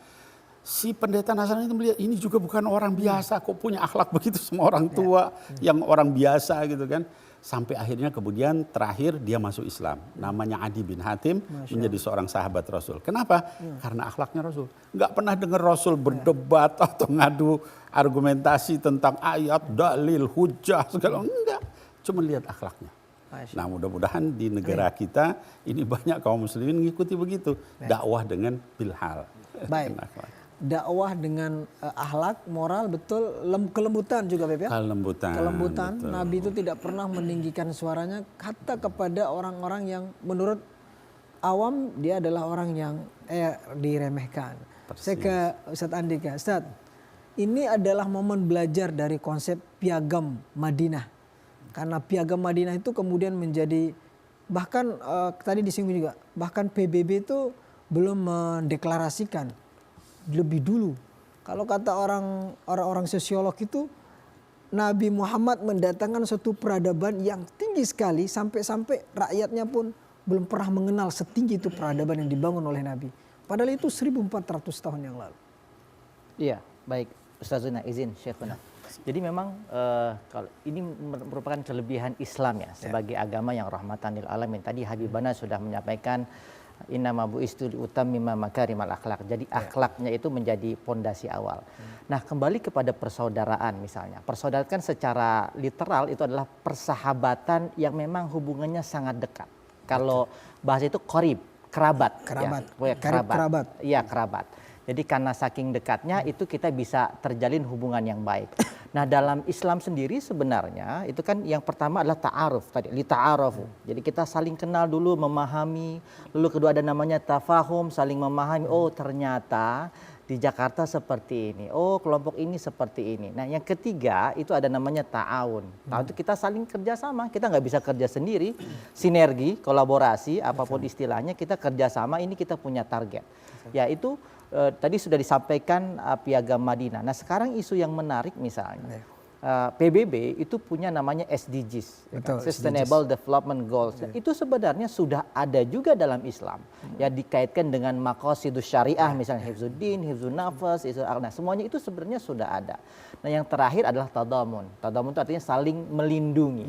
Si pendeta Nasrani itu melihat ini juga bukan orang biasa. Kok punya akhlak begitu sama orang tua yang orang biasa gitu kan. Sampai akhirnya kemudian terakhir dia masuk Islam. Namanya Adi bin Hatim menjadi seorang sahabat Rasul. Kenapa? Karena akhlaknya Rasul. Nggak pernah dengar Rasul berdebat atau ngadu argumentasi tentang ayat, dalil, hujah, segala. Enggak. Cuma lihat akhlaknya. Nah mudah-mudahan di negara kita ini banyak kaum muslimin mengikuti begitu. Dakwah dengan bilhal. Baik. Dakwah dengan akhlak, moral, betul, kelembutan juga Beb ya. Kelembutan. Betul. Nabi itu tidak pernah meninggikan suaranya hatta kepada orang-orang yang menurut awam dia adalah orang yang diremehkan. Persis. Saya ke Ustadz Andika. Ustadz, ini adalah momen belajar dari konsep piagam Madinah. Karena piagam Madinah itu kemudian menjadi bahkan tadi disinggung juga, bahkan PBB itu belum mendeklarasikan lebih dulu. Kalau kata orang-orang sosiolog itu Nabi Muhammad mendatangkan suatu peradaban yang tinggi sekali sampai-sampai rakyatnya pun belum pernah mengenal setinggi itu peradaban yang dibangun oleh Nabi. Padahal itu 1400 tahun yang lalu. Iya, baik. Ustazuna izin Syekhuna. Jadi memang kalau ini merupakan kelebihan Islam ya sebagai agama yang rahmatan lil alamin. Tadi Habibana sudah menyampaikan innama bu'istu liutammima makarimal akhlak. Jadi akhlaknya itu menjadi pondasi awal. Nah, kembali kepada persaudaraan misalnya. Persaudaraan kan secara literal itu adalah persahabatan yang memang hubungannya sangat dekat. Kalau bahasa itu qarib, kerabat. Kerabat. Iya, kerabat. Jadi karena saking dekatnya itu kita bisa terjalin hubungan yang baik. Nah, dalam Islam sendiri sebenarnya itu kan yang pertama adalah ta'aruf tadi, li ta'arufu. Jadi kita saling kenal dulu, memahami. Lalu kedua ada namanya tafahum, saling memahami. Oh, ternyata di Jakarta seperti ini. Oh, kelompok ini seperti ini. Nah, yang ketiga itu ada namanya ta'awun. Ta'awun itu kita saling kerjasama. Kita nggak bisa kerja sendiri. Sinergi, kolaborasi, apapun istilahnya, kita kerjasama. Ini kita punya target. Ya, itu tadi sudah disampaikan piagam Madinah. Nah, sekarang isu yang menarik misalnya PBB itu punya namanya SDGs, Betul, Sustainable SDGs. Development Goals. Itu sebenarnya sudah ada juga dalam Islam. Ya, dikaitkan dengan maqasidus syariah misalnya hifzuddin, hifzun nafas, nah semuanya itu sebenarnya sudah ada. Nah, yang terakhir adalah tadamun. Tadamun itu artinya saling melindungi.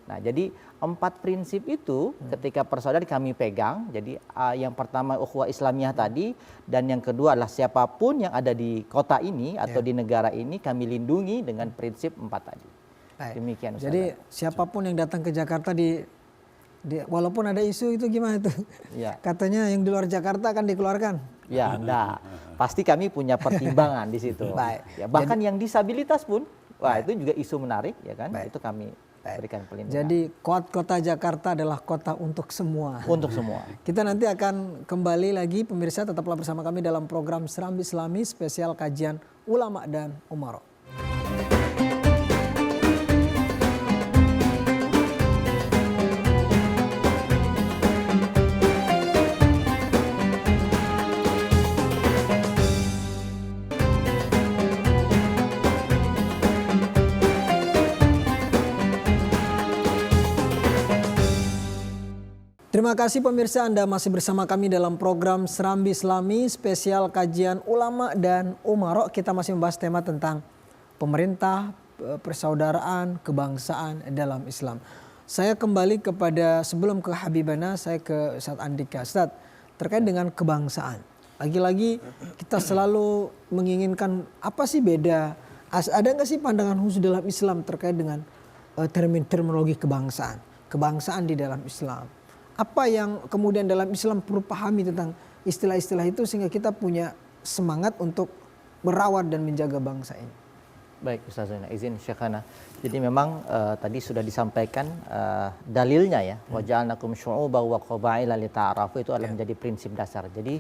Nah, jadi 4 prinsip itu ketika persaudaraan kami pegang. Jadi yang pertama ukhuwah Islamiyah tadi, dan yang kedua adalah siapapun yang ada di kota ini atau di negara ini kami lindungi dengan prinsip 4 tadi. Demikian Ustaz. Jadi siapapun yang datang ke Jakarta walaupun ada isu itu gimana itu? Katanya yang di luar Jakarta akan dikeluarkan. Ya, enggak. Pasti kami punya pertimbangan di situ. Ya, bahkan yang disabilitas pun Wah, itu juga isu menarik ya kan. Baik. Itu kami berikan pelindungan. Jadi kota Jakarta adalah kota untuk semua. Untuk semua. Kita nanti akan kembali lagi pemirsa, tetaplah bersama kami dalam program Serambi Islami spesial kajian ulama dan umara. Terima kasih pemirsa, Anda masih bersama kami dalam program Serambi Islami spesial kajian ulama dan umara. Kita masih membahas tema tentang pemerintah, persaudaraan, kebangsaan dalam Islam. Saya kembali kepada, sebelum ke Habibana, saya ke Ustaz Andika. Ustaz, terkait dengan kebangsaan. Lagi-lagi kita selalu menginginkan apa sih beda? Ada nggak sih pandangan khusus dalam Islam terkait dengan terminologi kebangsaan? Kebangsaan di dalam Islam. Apa yang kemudian dalam Islam perlu pahami tentang istilah-istilah itu sehingga kita punya semangat untuk merawat dan menjaga bangsa ini. Baik Ustaz Zainal, izin Syekhana. Jadi memang tadi sudah disampaikan dalilnya ya. Wa ja'alnakum syu'uban wa qabaila lita'arafu, itu adalah menjadi prinsip dasar. Jadi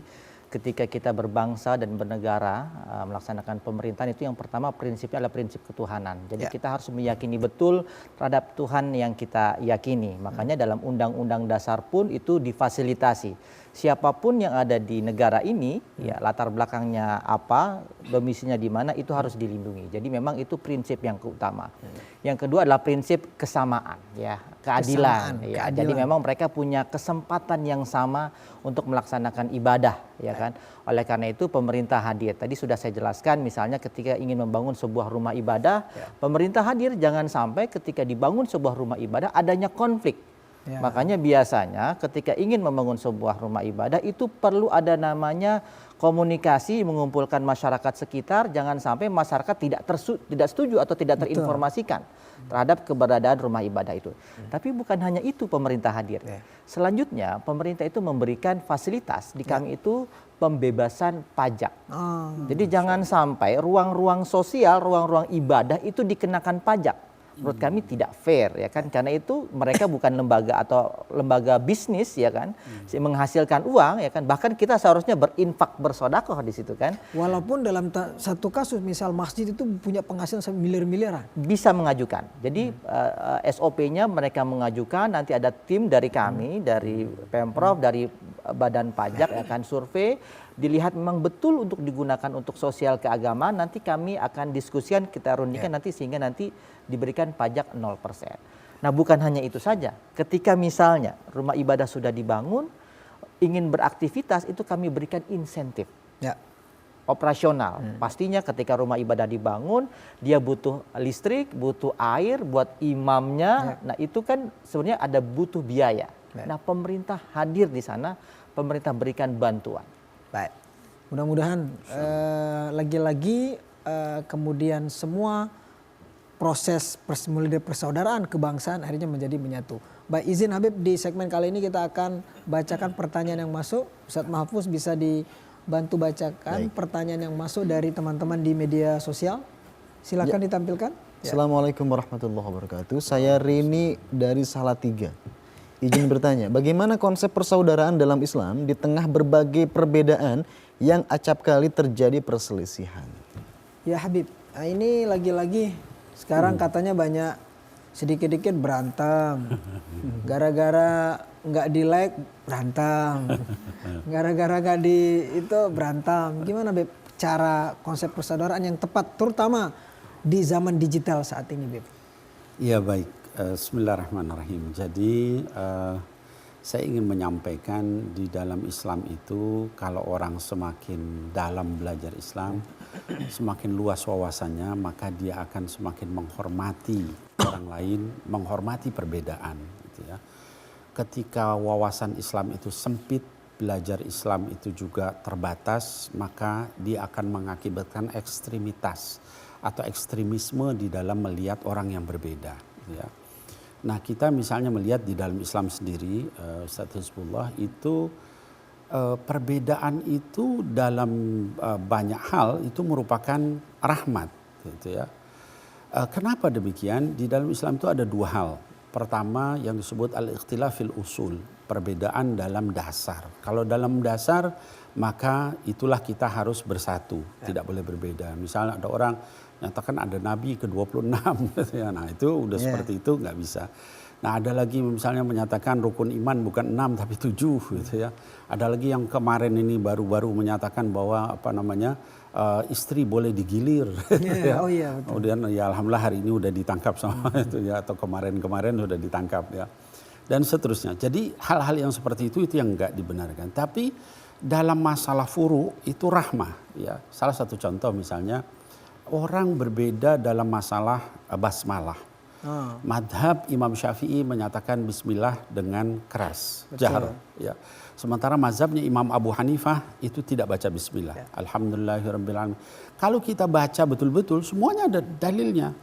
ketika kita berbangsa dan bernegara melaksanakan pemerintahan, itu yang pertama prinsipnya adalah prinsip ketuhanan. Jadi kita harus meyakini betul terhadap Tuhan yang kita yakini. Makanya dalam undang-undang dasar pun itu difasilitasi. Siapapun yang ada di negara ini, ya latar belakangnya apa, domisilinya di mana, itu harus dilindungi. Jadi memang itu prinsip yang utama. Yang kedua adalah prinsip kesamaan, ya, keadilan. Ya. Jadi memang mereka punya kesempatan yang sama untuk melaksanakan ibadah, ya kan. Oleh karena itu pemerintah hadir. Tadi sudah saya jelaskan, misalnya ketika ingin membangun sebuah rumah ibadah, pemerintah hadir. Jangan sampai ketika dibangun sebuah rumah ibadah adanya konflik. Makanya biasanya ketika ingin membangun sebuah rumah ibadah itu perlu ada namanya komunikasi, mengumpulkan masyarakat sekitar. Jangan sampai masyarakat tidak setuju atau tidak terinformasikan terhadap keberadaan rumah ibadah itu. Tapi bukan hanya itu pemerintah hadir. Selanjutnya pemerintah itu memberikan fasilitas. Di kami itu pembebasan pajak. Jadi jangan sampai ruang-ruang sosial, ruang-ruang ibadah itu dikenakan pajak. Menurut kami tidak fair, ya kan, karena itu mereka bukan lembaga atau lembaga bisnis, ya kan, menghasilkan uang, ya kan, bahkan kita seharusnya berinfak bersedekah di situ kan. Walaupun dalam satu kasus misal masjid itu punya penghasilan sampai miliar-miliaran. Bisa mengajukan. Jadi SOP-nya mereka mengajukan, nanti ada tim dari kami, dari Pemprov, dari Badan Pajak akan survei, dilihat memang betul untuk digunakan untuk sosial keagamaan. Nanti kami akan diskusikan, kita rundingkan nanti sehingga nanti diberikan pajak 0%. Nah bukan hanya itu saja, ketika misalnya rumah ibadah sudah dibangun, ingin beraktivitas, itu kami berikan insentif operasional. Pastinya ketika rumah ibadah dibangun, dia butuh listrik, butuh air buat imamnya. Nah itu kan sebenarnya ada butuh biaya. Nah pemerintah hadir di sana, pemerintah berikan bantuan. Baik, mudah-mudahan lagi-lagi kemudian semua proses mulai persaudaraan, kebangsaan akhirnya menjadi menyatu. Baik, izin Habib, di segmen kali ini kita akan bacakan pertanyaan yang masuk. Ustaz Mahfuz bisa dibantu bacakan pertanyaan yang masuk dari teman-teman di media sosial. Silakan ditampilkan. Assalamualaikum warahmatullahi wabarakatuh. Saya Rini dari Salatiga. Izin bertanya, bagaimana konsep persaudaraan dalam Islam di tengah berbagai perbedaan yang acap kali terjadi perselisihan? Ya Habib, nah ini lagi-lagi sekarang katanya banyak sedikit-sedikit berantem. Gara-gara nggak di like berantem. Gara-gara nggak di itu berantem. Gimana Beb cara konsep persaudaraan yang tepat terutama di zaman digital saat ini Beb? Ya baik, bismillahirrahmanirrahim. Jadi saya ingin menyampaikan di dalam Islam itu kalau orang semakin dalam belajar Islam, semakin luas wawasannya, maka dia akan semakin menghormati orang lain, menghormati perbedaan. Gitu ya. Ketika wawasan Islam itu sempit, belajar Islam itu juga terbatas, maka dia akan mengakibatkan ekstremitas atau ekstremisme di dalam melihat orang yang berbeda. Gitu ya. Nah kita misalnya melihat di dalam Islam sendiri, Ustaz Hizbullah, itu perbedaan itu dalam banyak hal itu merupakan rahmat, gitu ya. Kenapa demikian? Di dalam Islam itu ada dua hal. Pertama yang disebut al-ikhtilafil usul, perbedaan dalam dasar. Kalau dalam dasar maka itulah kita harus bersatu, tidak boleh berbeda. Misalnya ada orang nyatakan ada Nabi ke-26, nah itu udah seperti itu nggak bisa. Nah ada lagi misalnya menyatakan rukun iman bukan 6 tapi 7 gitu ya. Ada lagi yang kemarin ini baru-baru menyatakan bahwa istri boleh digilir. Yeah, oh iya, betul. Kemudian ya alhamdulillah hari ini udah ditangkap sama itu ya, atau kemarin-kemarin sudah ditangkap ya. Dan seterusnya. Jadi hal-hal yang seperti itu yang enggak dibenarkan. Tapi dalam masalah furu itu rahmah ya. Salah satu contoh misalnya orang berbeda dalam masalah basmalah. Madhab Imam Syafi'i menyatakan bismillah dengan keras, jahar ya. Sementara mazhabnya Imam Abu Hanifah itu tidak baca bismillah. Alhamdulillahirrabbilalamin. Kalau kita baca betul-betul semuanya ada dalilnya.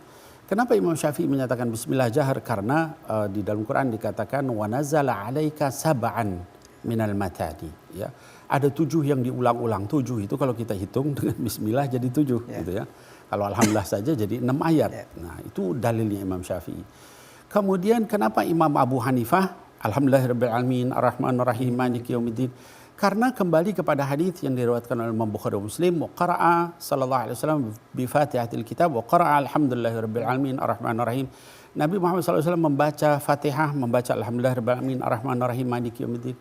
Kenapa Imam Syafi'i menyatakan bismillah jahar? Karena di dalam Quran dikatakan wa nazala 'alaika sab'an minal matani ya. Ada 7 yang diulang-ulang. 7 itu kalau kita hitung dengan bismillah jadi 7 gitu ya. Kalau alhamdulillah saja jadi 6 ayat. Nah, itu dalilnya Imam Syafi'i. Kemudian kenapa Imam Abu Hanifah alhamdulillahirabbil arrahmanirrahim maliki yaumiddin? Karena kembali kepada hadis yang diriwayatkan oleh Imam Bukhari Muslim, wa qara'a sallallahu alaihi wasallam bi Fatihatil Kitab wa qara'a alhamdulillahirabbil arrahmanirrahim. Nabi Muhammad sallallahu alaihi wasallam membaca Fatihah, membaca alhamdulillahirabbil arrahmanirrahim maliki yaumiddin.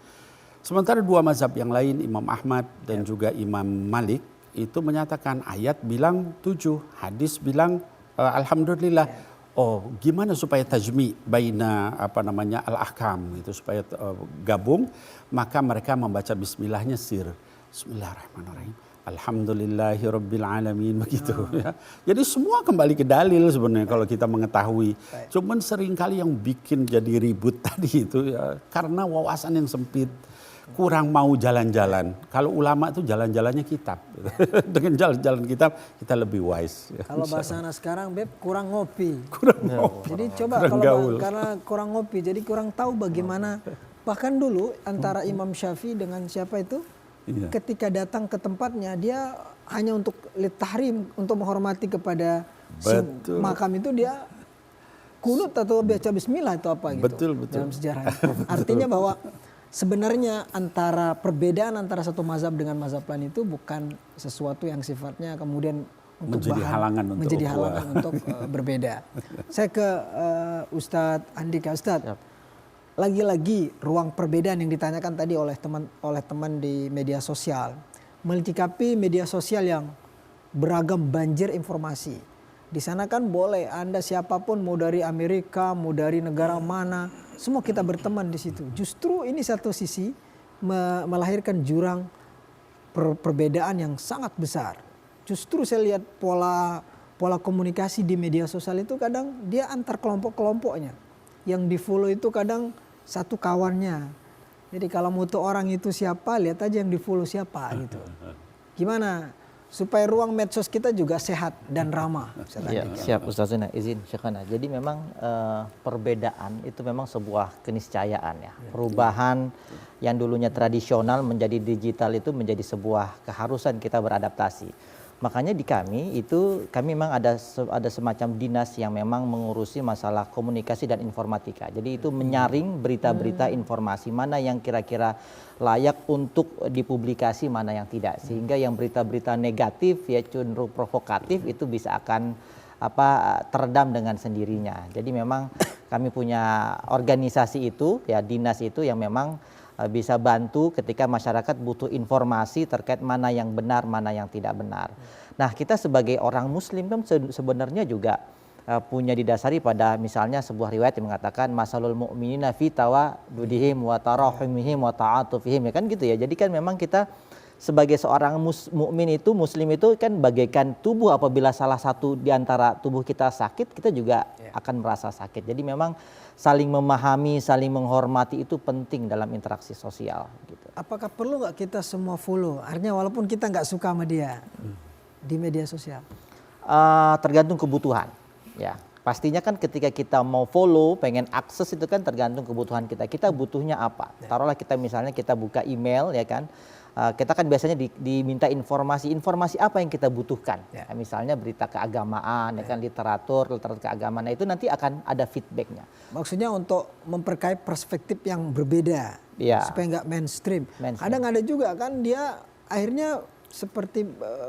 Sementara dua mazhab yang lain Imam Ahmad dan juga Imam Malik itu menyatakan ayat bilang 7, hadis bilang alhamdulillah. Oh, gimana supaya tajmi baina al-ahkam itu supaya gabung, maka mereka membaca bismillahnya sir. Bismillahirrahmanirrahim. Alhamdulillahirabbil alamin begitu ya. Jadi semua kembali ke dalil sebenarnya kalau kita mengetahui. Cuman seringkali yang bikin jadi ribut tadi itu ya karena wawasan yang sempit. Kurang mau jalan-jalan. Kalau ulama itu jalan-jalannya kitab. Dengan jalan-jalan kitab kita lebih wise. Kalau bahasa anak sekarang Beb kurang ngopi. Kurang ngopi. Jadi coba karena kurang ngopi jadi kurang tahu bagaimana. Bahkan dulu antara Imam Syafi'i dengan siapa itu ketika datang ke tempatnya dia hanya untuk litahrim, untuk menghormati kepada makam itu dia kunut atau baca bismillah atau apa gitu. Betul. Dalam sejarah. Artinya bahwa sebenarnya perbedaan antara satu mazhab dengan mazhab lain itu bukan sesuatu yang sifatnya kemudian untuk menjadi halangan untuk berbeda. Saya ke Ustadz Andika. Ustadz, lagi-lagi ruang perbedaan yang ditanyakan tadi oleh teman di media sosial, menyikapi media sosial yang beragam banjir informasi. Di sana kan boleh Anda siapapun mau dari Amerika, mau dari negara mana, semua kita berteman di situ. Justru ini satu sisi melahirkan jurang perbedaan yang sangat besar. Justru saya lihat pola komunikasi di media sosial itu kadang dia antar kelompok-kelompoknya. Yang di follow itu kadang satu kawannya. Jadi kalau mutu orang itu siapa, lihat aja yang di follow siapa gitu. Gimana? Supaya ruang medsos kita juga sehat dan ramah. Ya, siap Ustazina, izin Syekhana. Jadi memang perbedaan itu memang sebuah keniscayaan ya. Perubahan yang dulunya tradisional menjadi digital itu menjadi sebuah keharusan kita beradaptasi. Makanya di kami memang ada semacam dinas yang memang mengurusi masalah komunikasi dan informatika. Jadi itu menyaring berita-berita informasi mana yang kira-kira layak untuk dipublikasi, mana yang tidak. Sehingga yang berita-berita negatif ya cenderung provokatif itu bisa akan teredam dengan sendirinya. Jadi memang kami punya organisasi itu ya, dinas itu yang memang bisa bantu ketika masyarakat butuh informasi terkait mana yang benar, mana yang tidak benar. Nah, kita sebagai orang muslim kan sebenarnya juga punya didasari pada misalnya sebuah riwayat yang mengatakan masalul mu'minina fi tawadudihim wa tarahumihim wa ta'atufihim, ya kan gitu ya. Jadi kan memang kita sebagai seorang mukmin itu, muslim itu kan bagaikan tubuh, apabila salah satu di antara tubuh kita sakit, kita juga akan merasa sakit. Jadi memang saling memahami, saling menghormati itu penting dalam interaksi sosial gitu. Apakah perlu nggak kita semua follow? Artinya walaupun kita nggak suka sama dia di media sosial. Tergantung kebutuhan. Ya, pastinya kan ketika kita mau follow, pengen akses itu kan tergantung kebutuhan kita. Kita butuhnya apa? Taruhlah kita misalnya kita buka email ya kan. kita kan biasanya diminta informasi apa yang kita butuhkan. Ya. Misalnya berita keagamaan, ya kan literatur keagamaan. Nah, itu nanti akan ada feedbacknya. Maksudnya untuk memperkaya perspektif yang berbeda, Ya. supaya nggak mainstream. Kadang ada juga kan dia akhirnya seperti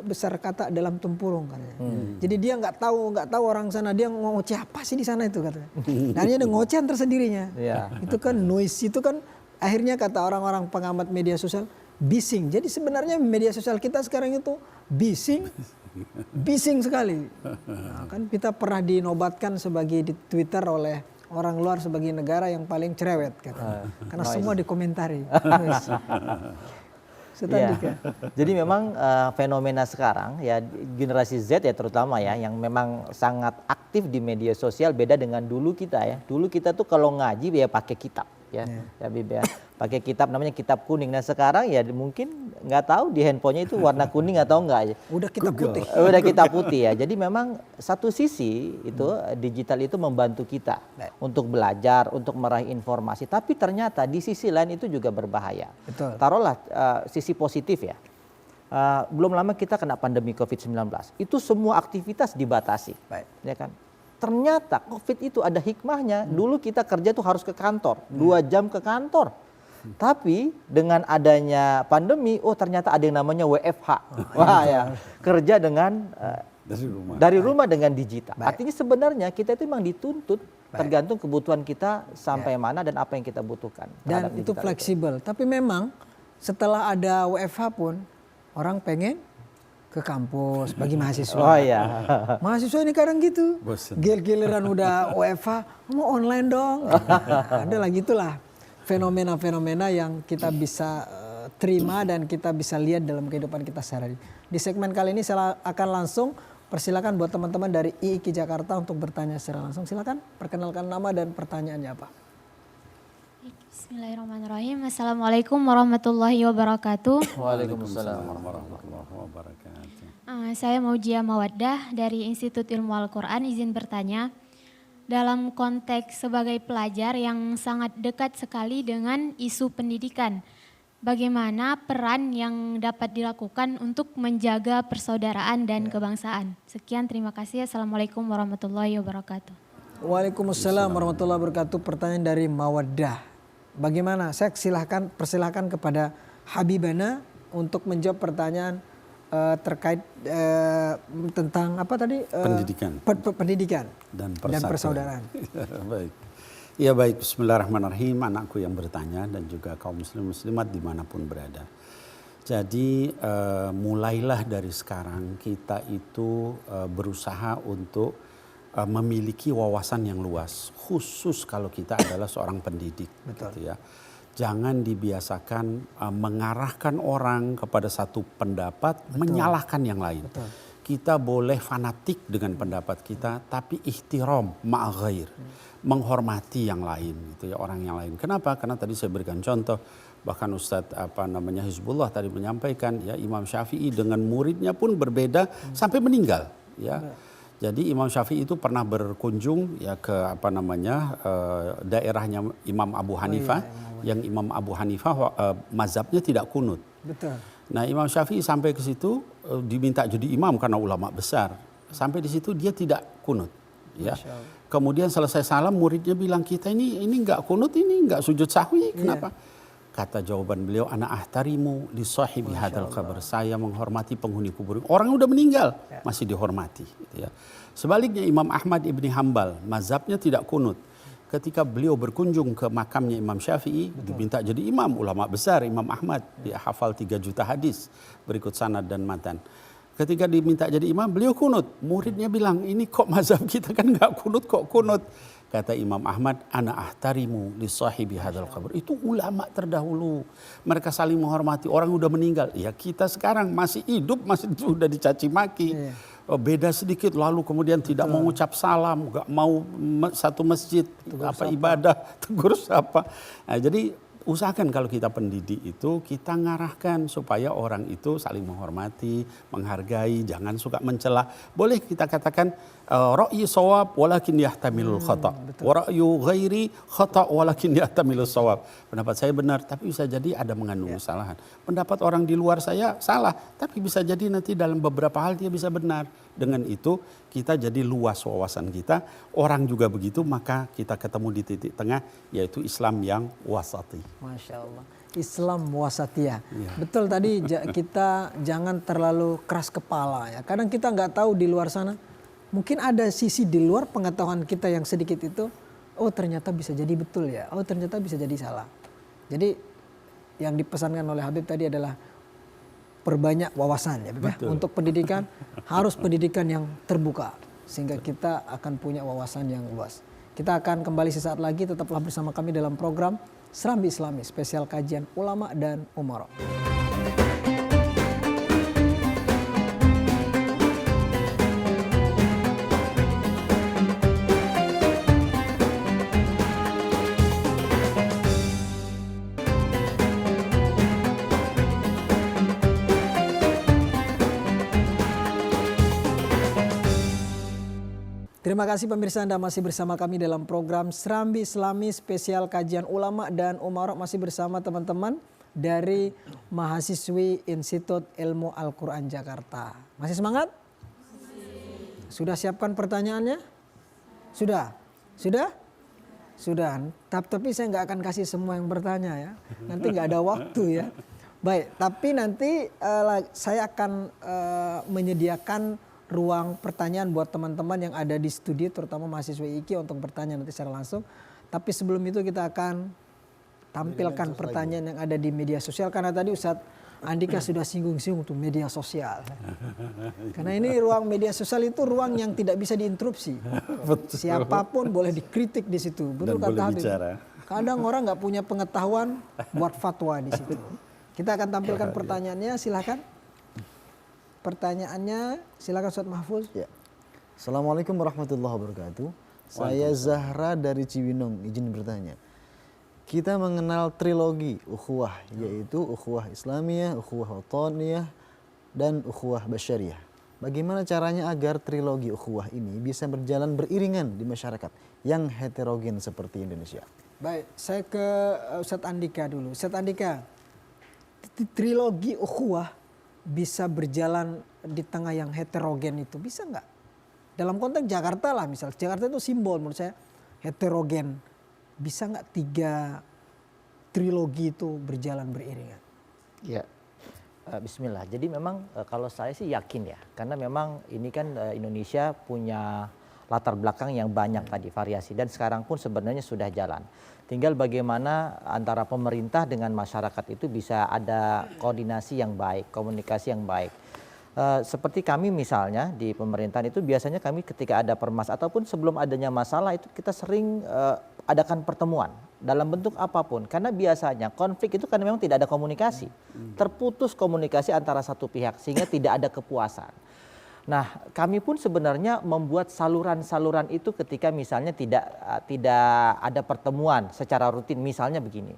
besar kata dalam tempurung katanya. Jadi dia nggak tahu orang sana, dia ngoceh apa sih di sana itu katanya. Dan dia ada ngocehan tersendirinya. Ya. Itu kan noise, itu kan akhirnya kata orang-orang pengamat media sosial bising. Jadi sebenarnya media sosial kita sekarang itu bising sekali. Nah, kan kita pernah dinobatkan sebagai di Twitter oleh orang luar sebagai negara yang paling cerewet katanya. Karena semua dikomentari. Ya. Jadi memang fenomena sekarang ya generasi Z ya terutama ya yang memang sangat aktif di media sosial, beda dengan dulu kita ya. Dulu kita tuh kalau ngaji ya pakai kitab ya, ya Bib ya. Pakai kitab namanya kitab kuning. Nah sekarang ya mungkin nggak tahu di handphonenya itu warna kuning atau enggak ya. Udah kitab putih. Udah kitab putih ya. Jadi memang satu sisi itu digital itu membantu kita untuk belajar, untuk meraih informasi. Tapi ternyata di sisi lain itu juga berbahaya. Betul. Taruhlah sisi positif ya. Belum lama kita kena pandemi COVID-19. Itu semua aktivitas dibatasi. Baik. Ya kan? Ternyata COVID itu ada hikmahnya. Dulu kita kerja tuh harus ke kantor, 2 jam ke kantor. Tapi dengan adanya pandemi, ternyata ada yang namanya WFH. Wah ya, kerja dengan dari rumah dengan digital. Artinya sebenarnya kita itu memang dituntut tergantung kebutuhan kita sampai mana dan apa yang kita butuhkan. Dan itu fleksibel. Tapi memang setelah ada WFH pun orang pengen ke kampus bagi mahasiswa. Oh iya. Mahasiswa ini kadang gitu. Giliran udah WFH, mau online dong. Ada lagi itulah fenomena-fenomena yang kita bisa terima dan kita bisa lihat dalam kehidupan kita sehari-hari. Di segmen kali ini saya akan langsung persilakan buat teman-teman dari IIKI Jakarta untuk bertanya secara langsung. Silakan perkenalkan nama dan pertanyaannya apa. Bismillahirrahmanirrahim. Assalamualaikum warahmatullahi wabarakatuh. Waalaikumsalam warahmatullahi wabarakatuh. Saya Maujia Mawaddah dari Institut Ilmu Al-Quran. Izin bertanya, dalam konteks sebagai pelajar yang sangat dekat sekali dengan isu pendidikan, bagaimana peran yang dapat dilakukan untuk menjaga persaudaraan dan kebangsaan? Sekian, terima kasih. Assalamualaikum warahmatullahi wabarakatuh. Waalaikumsalam warahmatullahi wabarakatuh. Pertanyaan dari Mawaddah. Bagaimana? Saya persilahkan kepada Habibana untuk menjawab pertanyaan terkait tentang apa tadi? Pendidikan dan persaudaraan. Baik. Ya baik, bismillahirrahmanirrahim, anakku yang bertanya dan juga kaum muslim-muslimat dimanapun berada. Jadi mulailah dari sekarang kita itu berusaha untuk memiliki wawasan yang luas, khusus kalau kita adalah seorang pendidik. Betul. Gitu ya. Jangan dibiasakan mengarahkan orang kepada satu pendapat, menyalahkan yang lain. Betul. Kita boleh fanatik dengan pendapat kita, tapi ihtiram ma'aghair, menghormati yang lain, gitu ya, orang yang lain. Kenapa? Karena tadi saya berikan contoh, bahkan Ustadz Hizbullah tadi menyampaikan, ya Imam Syafi'i dengan muridnya pun berbeda sampai meninggal, ya. Jadi Imam Syafi'i itu pernah berkunjung ya ke daerahnya Imam Abu Hanifah, yang Imam Abu Hanifah mazhabnya tidak kunut. Betul. Nah Imam Syafi'i sampai ke situ diminta jadi imam karena ulama besar. Sampai di situ dia tidak kunut. Ya. Kemudian selesai salam muridnya bilang, kita ini nggak kunut, ini nggak sujud sahwi. Kenapa? Kata jawaban beliau, ana ahtarimu li sahibi hadzal qabr. Saya menghormati penghuni kubur. Orang udah meninggal masih dihormati, gitu ya. Sebaliknya Imam Ahmad ibni Hambal mazhabnya tidak kunut. Ketika beliau berkunjung ke makamnya Imam Syafi'i, diminta jadi imam, ulama besar Imam Ahmad, dia hafal 3 juta hadis berikut sanad dan matan. Ketika diminta jadi imam, beliau kunut. Muridnya bilang, ini kok mazhab kita kan nggak kunut, kok kunut? Kata Imam Ahmad, ana ahtarimu li sahibi hadzal qabr. Itu ulama terdahulu. Mereka saling menghormati, orang udah meninggal. Ya kita sekarang masih hidup, masih sudah dicaci maki. Beda sedikit lalu kemudian tidak mau ucap salam, nggak mau satu masjid ibadah, tegur siapa. Nah, jadi usahakan kalau kita pendidik itu kita ngarahkan supaya orang itu saling menghormati, menghargai, jangan suka mencela. Boleh kita katakan ra'yi shawab walakin yahtamilul khata'. Wa ra'yu ghairi khata' walakin yahtamilus shawab. Pendapat saya benar tapi bisa jadi ada mengandung kesalahan. Pendapat orang di luar saya salah tapi bisa jadi nanti dalam beberapa hal dia bisa benar. Dengan itu kita jadi luas wawasan kita. Orang juga begitu, maka kita ketemu di titik tengah yaitu Islam yang wasati. Masya Allah. Islam wasatiyah. Betul tadi kita jangan terlalu keras kepala ya. Kadang kita nggak tahu di luar sana. Mungkin ada sisi di luar pengetahuan kita yang sedikit itu. Oh ternyata bisa jadi betul ya. Oh ternyata bisa jadi salah. Jadi yang dipesankan oleh Habib tadi adalah perbanyak wawasan ya, untuk pendidikan. Harus pendidikan yang terbuka sehingga kita akan punya wawasan yang luas. Kita akan kembali sesaat lagi, tetaplah bersama kami dalam program Serambi Islami spesial kajian ulama dan umara. Terima kasih pemirsa, Anda masih bersama kami dalam program Serambi Islami spesial kajian ulama dan umara, masih bersama teman-teman dari mahasiswi Institut Ilmu Al-Quran Jakarta. Masih semangat? Sudah siapkan pertanyaannya? Sudah? Sudah? Sudah. Tapi saya nggak akan kasih semua yang bertanya ya. Nanti nggak ada waktu ya. Baik, tapi nanti saya akan menyediakan ruang pertanyaan buat teman-teman yang ada di studio, terutama mahasiswa IKI untuk bertanya nanti secara langsung. Tapi sebelum itu kita akan tampilkan pertanyaan yang ada di media sosial, karena tadi Ustadz Andika sudah singgung-singgung tuh media sosial. Karena ini ruang media sosial itu ruang yang tidak bisa diinterupsi. Siapapun boleh dikritik di situ. Betul kata Habib. Kadang orang nggak punya pengetahuan buat fatwa di situ. Kita akan tampilkan pertanyaannya, silakan. Pertanyaannya silakan Ustadz Mahfuz. Ya. Assalamualaikum warahmatullahi wabarakatuh. Saya Zahra dari Cibinong, izin bertanya. Kita mengenal trilogi ukhuwah, yaitu ukhuwah Islamiyah, ukhuwah Wataniyah, dan ukhuwah Basyariyah. Bagaimana caranya agar trilogi ukhuwah ini bisa berjalan beriringan di masyarakat yang heterogen seperti Indonesia? Baik, saya ke Ustadz Andika dulu. Ustadz Andika, trilogi ukhuwah bisa berjalan di tengah yang heterogen itu, bisa nggak? Dalam konteks Jakarta lah misal, Jakarta itu simbol menurut saya heterogen. Bisa nggak 3 trilogi itu berjalan beriringan? Ya, bismillah. Jadi memang kalau saya sih yakin ya, karena memang ini kan Indonesia punya latar belakang yang banyak tadi, variasi, dan sekarang pun sebenarnya sudah jalan. Tinggal bagaimana antara pemerintah dengan masyarakat itu bisa ada koordinasi yang baik, komunikasi yang baik. Seperti kami misalnya di pemerintahan itu biasanya kami ketika ada ataupun sebelum adanya masalah itu kita sering adakan pertemuan dalam bentuk apapun. Karena biasanya konflik itu kan memang tidak ada komunikasi. Terputus komunikasi antara satu pihak sehingga tidak ada kepuasan. Nah, kami pun sebenarnya membuat saluran-saluran itu ketika misalnya tidak ada pertemuan secara rutin. Misalnya begini,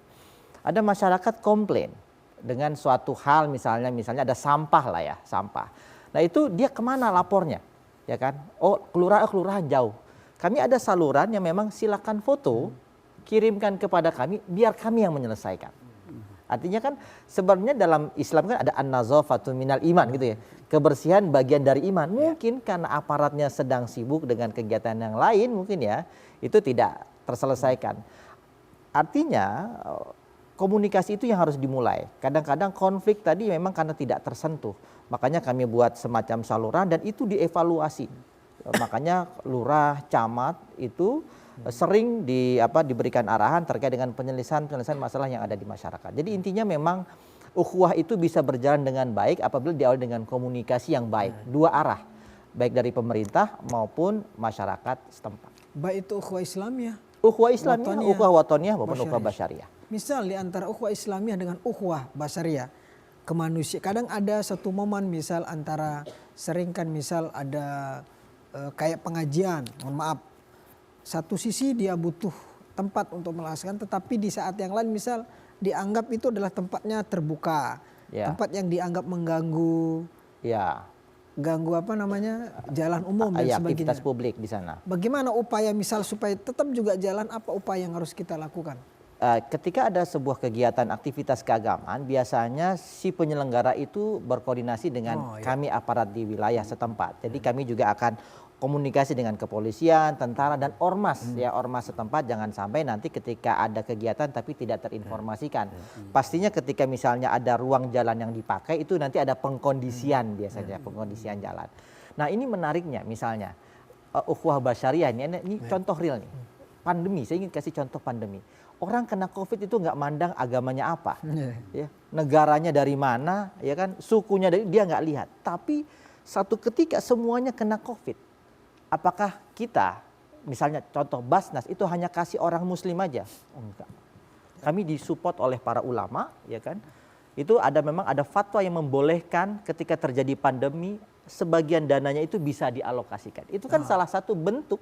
ada masyarakat komplain dengan suatu hal, misalnya ada sampah lah ya, sampah. Nah itu dia kemana lapornya, ya kan? Oh kelurahan jauh. Kami ada saluran yang memang silakan foto, kirimkan kepada kami, biar kami yang menyelesaikan. Artinya kan sebenarnya dalam Islam kan ada an-nazafatu minal iman gitu ya. Kebersihan bagian dari iman. Mungkin karena aparatnya sedang sibuk dengan kegiatan yang lain mungkin ya, itu tidak terselesaikan. Artinya komunikasi itu yang harus dimulai. Kadang-kadang konflik tadi memang karena tidak tersentuh. Makanya kami buat semacam saluran dan itu dievaluasi. Makanya lurah, camat itu sering diberikan arahan terkait dengan penyelesaian masalah yang ada di masyarakat. Jadi intinya memang ukhuwah itu bisa berjalan dengan baik apabila diawali dengan komunikasi yang baik, 2 arah, baik dari pemerintah maupun masyarakat setempat. Baik itu ukhuwah Islamiyah, ukhuwah Islamiyah, ukhuwah Wataniyah maupun ukhuwah Basyariyah. Misal di antara ukhuwah Islamiyah dengan ukhuwah Basyariyah, kemanusiaan, kadang ada satu momen misal antara misal ada kayak pengajian, mohon maaf. Satu sisi dia butuh tempat untuk melaksanakan, tetapi di saat yang lain misal dianggap itu adalah tempatnya terbuka, Ya. tempat yang dianggap mengganggu, Ya, ganggu apa namanya, jalan umum dan ya, sebagainya. aktivitas publik di sana. Bagaimana upaya misal supaya tetap juga jalan, apa upaya yang harus kita lakukan? Ketika ada sebuah kegiatan aktivitas keagamaan, biasanya si penyelenggara itu berkoordinasi dengan kami aparat di wilayah setempat. Jadi kami juga akan komunikasi dengan kepolisian, tentara dan ormas ya, ormas setempat. Jangan sampai nanti ketika ada kegiatan tapi tidak terinformasikan. Pastinya ketika misalnya ada ruang jalan yang dipakai itu nanti ada pengkondisian biasanya, pengkondisian jalan. Nah ini menariknya misalnya ukhuwah basyariah ini contoh real nih. Pandemi, saya ingin kasih contoh pandemi. Orang kena COVID itu nggak mandang agamanya apa, ya, negaranya dari mana, ya kan, sukunya dari dia nggak lihat. Tapi satu ketika semuanya kena COVID, apakah kita, misalnya contoh Basnas itu hanya kasih orang Muslim aja? Oh, enggak. Kami disupport oleh para ulama, ya kan. Itu memang ada fatwa yang membolehkan ketika terjadi pandemi sebagian dananya itu bisa dialokasikan. Itu kan salah satu bentuk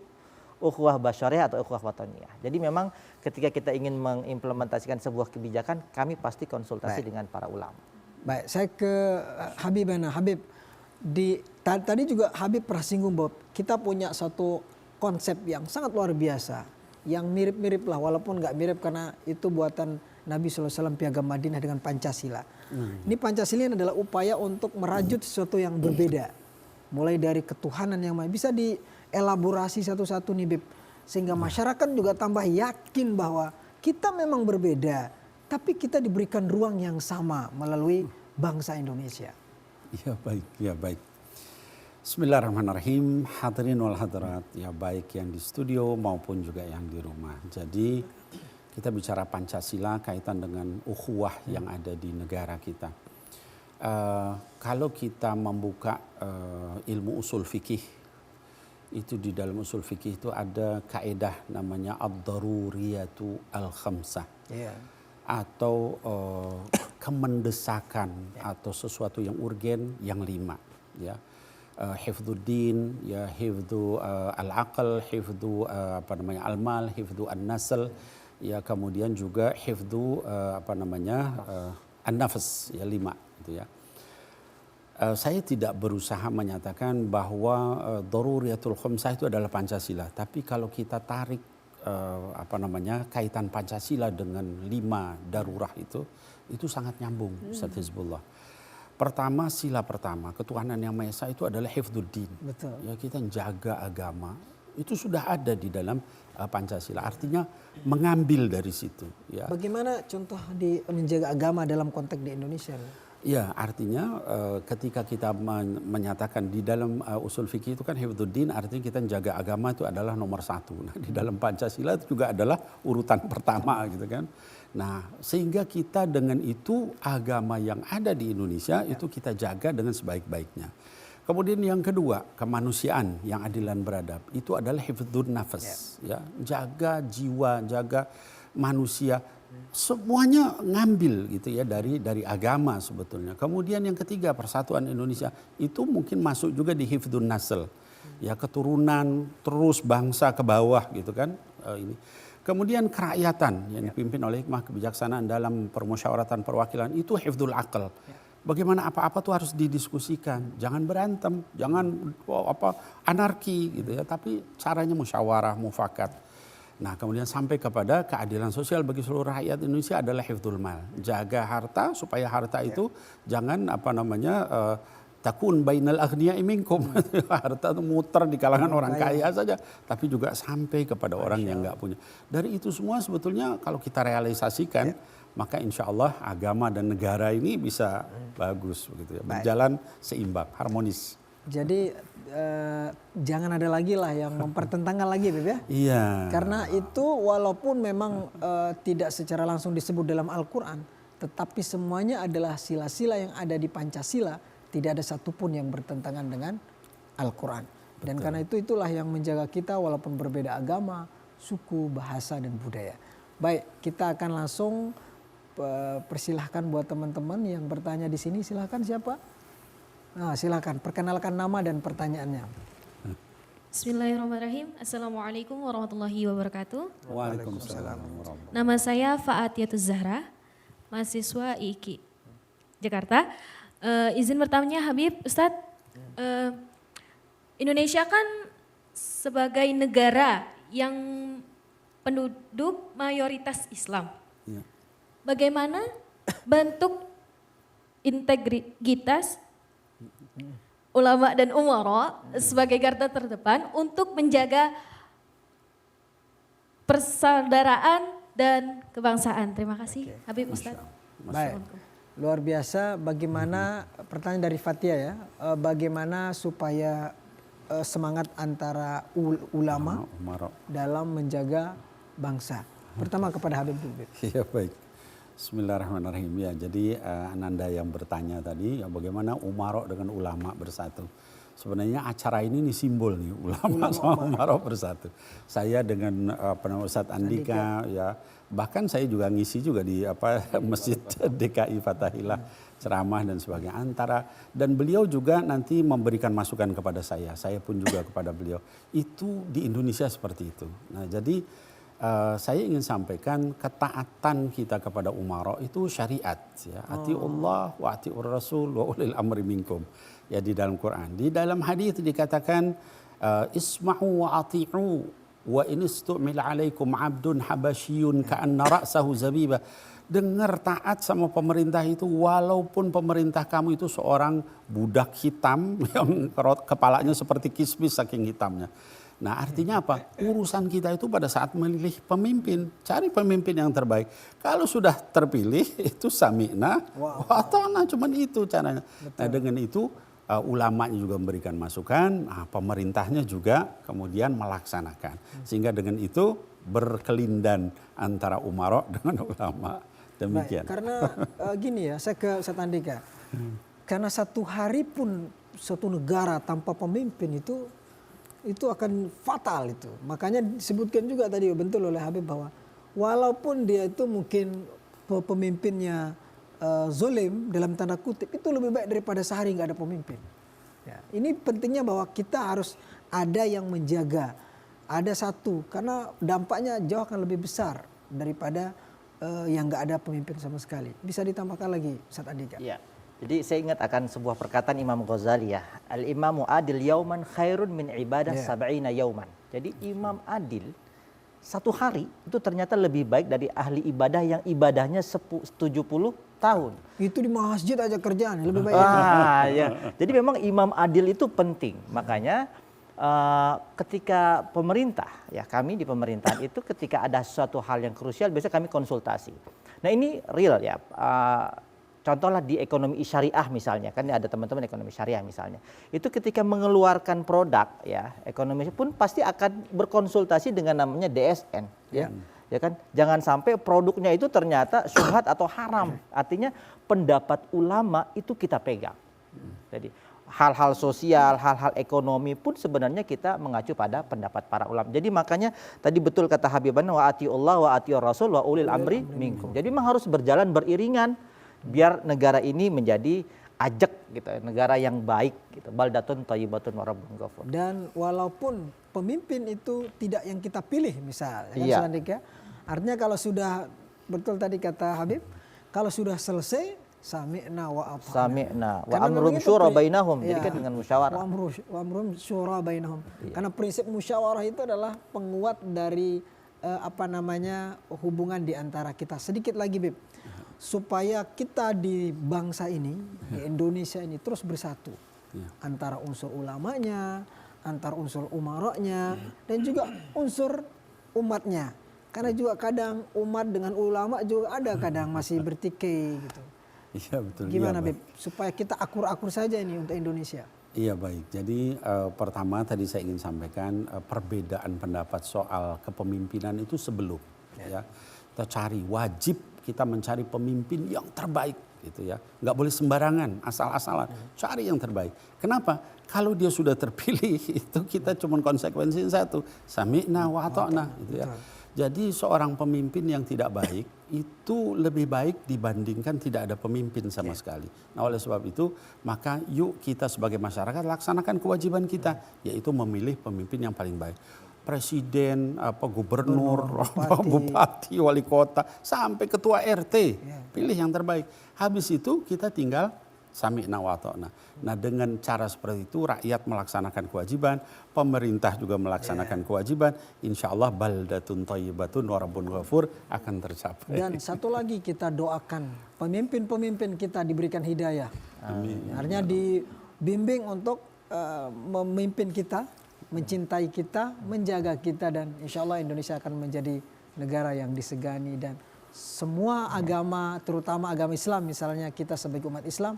ukhuwah basyariah atau ukhuwah wataniyah. Jadi memang ketika kita ingin mengimplementasikan sebuah kebijakan, kami pasti konsultasi dengan para ulama. Baik, saya ke Habibana. Habib, tadi juga Habib pernah singgung bahwa kita punya satu konsep yang sangat luar biasa, yang mirip-mirip lah, walaupun nggak mirip karena itu buatan Nabi SAW Piagam Madinah dengan Pancasila. Ini Pancasila adalah upaya untuk merajut sesuatu yang berbeda, mulai dari ketuhanan yang bisa dielaborasi satu-satu nih Bib, sehingga masyarakat juga tambah yakin bahwa kita memang berbeda, tapi kita diberikan ruang yang sama melalui bangsa Indonesia. Ya baik. Bismillahirrahmanirrahim. Hadirin wal hadirat, ya baik yang di studio maupun juga yang di rumah. Jadi kita bicara Pancasila kaitan dengan ukhuwah yang ada di negara kita. Kalau kita membuka ilmu usul fikih, itu di dalam usul fikih itu ada kaedah namanya ad-daruriyatu al-khamsah. Atau kemendesakan atau sesuatu yang urgen yang 5, ya. Hifdzuddin, ya, hifdzu al-aql, hifdzu al-mal, hifdzu an-nasl, ya, kemudian juga hifdzu an-nafs, ya, 5 itu ya. Saya tidak berusaha menyatakan bahwa daruriyatul khamsah itu adalah Pancasila, tapi kalau kita tarik kaitan Pancasila dengan 5 darurah itu sangat nyambung, Ustaz Hizbullah. Pertama, sila pertama, ketuhanan yang Maha Esa itu adalah hifdzuddin. Betul. Ya, kita jaga agama. Itu sudah ada di dalam Pancasila. Artinya mengambil dari situ, ya. Bagaimana contoh di menjaga agama dalam konteks di Indonesia? Ya, artinya ketika kita menyatakan di dalam usul fikih itu kan hifdzuddin, artinya kita jaga agama itu adalah nomor 1. Nah, di dalam Pancasila itu juga adalah urutan pertama gitu kan. Nah, sehingga kita dengan itu agama yang ada di Indonesia itu kita jaga dengan sebaik-baiknya. Kemudian yang kedua, kemanusiaan yang adil dan beradab itu adalah hifdzun nafas, ya, jaga jiwa, jaga manusia. Semuanya ngambil gitu ya dari agama sebetulnya. Kemudian yang ketiga, persatuan Indonesia itu mungkin masuk juga di hifdzun nasl, ya, keturunan terus bangsa ke bawah gitu kan, ini. Kemudian kerakyatan yang dipimpin oleh hikmah kebijaksanaan dalam permusyawaratan perwakilan itu hifdzul aql. Bagaimana apa-apa tuh harus didiskusikan, jangan berantem, jangan anarki gitu ya, tapi caranya musyawarah, mufakat. Nah, kemudian sampai kepada keadilan sosial bagi seluruh rakyat Indonesia adalah hifdzul mal. Jaga harta supaya harta itu jangan takun bainal aghniya'i minkum. Harta itu muter di kalangan orang kaya saja, tapi juga sampai kepada orang yang enggak punya. Dari itu semua sebetulnya kalau kita realisasikan, maka insya Allah agama dan negara ini bisa bagus begitu ya, berjalan seimbang, harmonis. Jadi jangan ada lagi lah yang mempertentangkan lagi, Beb, ya. Iya. Karena itu walaupun memang tidak secara langsung disebut dalam Al-Quran, tetapi semuanya adalah sila-sila yang ada di Pancasila, tidak ada satupun yang bertentangan dengan Al-Quran. Dan karena itulah yang menjaga kita walaupun berbeda agama, suku, bahasa, dan budaya. Baik, kita akan langsung persilahkan buat teman-teman yang bertanya di sini. Silahkan siapa? Nah, silahkan perkenalkan nama dan pertanyaannya. Bismillahirrahmanirrahim. Assalamualaikum warahmatullahi wabarakatuh. Waalaikumsalam warahmatullahi wabarakatuh. Nama saya Faatiyatuz Zahra. mahasiswa IIKI Jakarta. Izin bertanya Habib, Ustadz, Indonesia kan sebagai negara yang penduduk mayoritas Islam. Ya. Bagaimana bentuk integritas ulama dan umara sebagai garda terdepan untuk menjaga persaudaraan dan kebangsaan? Terima kasih, Habib Ustadz. Baik, luar biasa bagaimana pertanyaan dari Fatia ya, bagaimana supaya semangat antara ulama Umaro. dalam menjaga bangsa. Pertama kepada Habib dulu. Iya baik. Bismillahirrahmanirrahim. Ya, jadi Ananda yang bertanya tadi, ya, bagaimana umaro dengan ulama bersatu. Sebenarnya acara ini nih simbol nih, ulama sama umaro bersatu. Saya dengan Ustadz Andika, ya, bahkan saya juga ngisi juga di Masjid DKI Fathahillah, ceramah dan sebagainya. Dan beliau juga nanti memberikan masukan kepada saya pun juga kepada beliau. Itu di Indonesia seperti itu. Nah, jadi saya ingin sampaikan ketaatan kita kepada umaro itu syariat, ya. Atiullah wa atiur rasul wa ulil amri minkum. Ya, di dalam Quran. Di dalam hadis dikatakan isma'u wa ati'u wa in istu'mil alaikum 'abdun habasyun ka'anna ra'sahu zabibah. Dengar, taat sama pemerintah itu walaupun pemerintah kamu itu seorang budak hitam yang kepalanya seperti kismis saking hitamnya. Nah, artinya apa? Urusan kita itu pada saat memilih pemimpin, cari pemimpin yang terbaik. Kalau sudah terpilih itu sami'na wa ata'na, cuman itu caranya. Betul. Nah, dengan itu ulamanya juga memberikan masukan, pemerintahnya juga kemudian melaksanakan. Sehingga dengan itu berkelindan antara umaro dengan ulama. Demikian. Baik, karena gini ya, saya ke Ustadz Andika. Karena satu hari pun suatu negara tanpa pemimpin itu akan fatal itu. Makanya disebutkan juga tadi betul oleh Habib bahwa walaupun dia itu mungkin pemimpinnya zolim dalam tanda kutip, itu lebih baik daripada sehari nggak ada pemimpin. Ya, ini pentingnya bahwa kita harus ada yang menjaga, ada satu, karena dampaknya jauh akan lebih besar daripada yang nggak ada pemimpin sama sekali. Bisa ditambahkan lagi, Ustadz Andika? Ya. Jadi saya ingat akan sebuah perkataan Imam Ghazali ya. Al-imamu adil yauman khairun min ibadah sab'ina yauman. Jadi imam adil satu hari itu ternyata lebih baik dari ahli ibadah yang ibadahnya 70 tahun. Itu di masjid aja kerjaan, lebih baik. Ya. Jadi memang imam adil itu penting. Makanya ketika pemerintah, ya kami di pemerintahan itu ketika ada suatu hal yang krusial biasanya kami konsultasi. Nah ini real ya. Contohlah di ekonomi syariah misalnya, kan ada teman-teman ekonomi syariah misalnya. Itu ketika mengeluarkan produk ya, ekonomi pun pasti akan berkonsultasi dengan namanya DSN ya. Ya kan? Jangan sampai produknya itu ternyata syubhat atau haram. Artinya pendapat ulama itu kita pegang. Jadi hal-hal sosial, hal-hal ekonomi pun sebenarnya kita mengacu pada pendapat para ulama. Jadi makanya tadi betul kata Habibana wa atiullah wa atiur rasul wa ulil amri minkum. Jadi memang harus berjalan beriringan biar negara ini menjadi ajak gitu, negara yang baik gitu. Baldatun thayyibatun wa rabbun ghafur. Dan walaupun pemimpin itu tidak yang kita pilih misal, ya kan, ya. Artinya kalau sudah betul tadi kata Habib, kalau sudah selesai sami'na wa ata'na. Sami'na wa amrum syura bainahum. Jadi kan dengan musyawarah. Wa amrum syura bainahum. Karena prinsip musyawarah itu adalah penguat dari hubungan di antara kita. Sedikit lagi, Bib. Supaya kita di bangsa ini, di Indonesia ini terus bersatu. Antara unsur ulamanya, antar unsur umaroknya, dan juga unsur umatnya. Karena juga kadang umat dengan ulama juga ada kadang masih bertikai gitu. Iya betul. Gimana iya, Bib? Supaya kita akur-akur saja ini untuk Indonesia. Iya baik. Jadi pertama tadi saya ingin sampaikan perbedaan pendapat soal kepemimpinan itu sebelum ya. Kita cari, wajib kita mencari pemimpin yang terbaik gitu ya. Nggak boleh sembarangan, asal-asalan. Cari yang terbaik. Kenapa? Kalau dia sudah terpilih itu kita cuma konsekuensi satu, sami'na wa ata'na gitu ya. Jadi seorang pemimpin yang tidak baik itu lebih baik dibandingkan tidak ada pemimpin sama sekali. Nah oleh sebab itu maka yuk kita sebagai masyarakat laksanakan kewajiban kita, yaitu memilih pemimpin yang paling baik. presiden, gubernur, bupati, wali kota, sampai ketua RT. Pilih yang terbaik. Habis itu kita tinggal sami'na wa ata'na. Nah, dengan cara seperti itu rakyat melaksanakan kewajiban, pemerintah juga melaksanakan kewajiban, insya Allah baldatun thayyibatun wa rabbun ghafur akan tercapai. Dan satu lagi kita doakan pemimpin-pemimpin kita diberikan hidayah. Artinya dibimbing untuk memimpin kita, mencintai kita, menjaga kita, dan insya Allah Indonesia akan menjadi negara yang disegani, dan semua agama, terutama agama Islam, misalnya kita sebagai umat Islam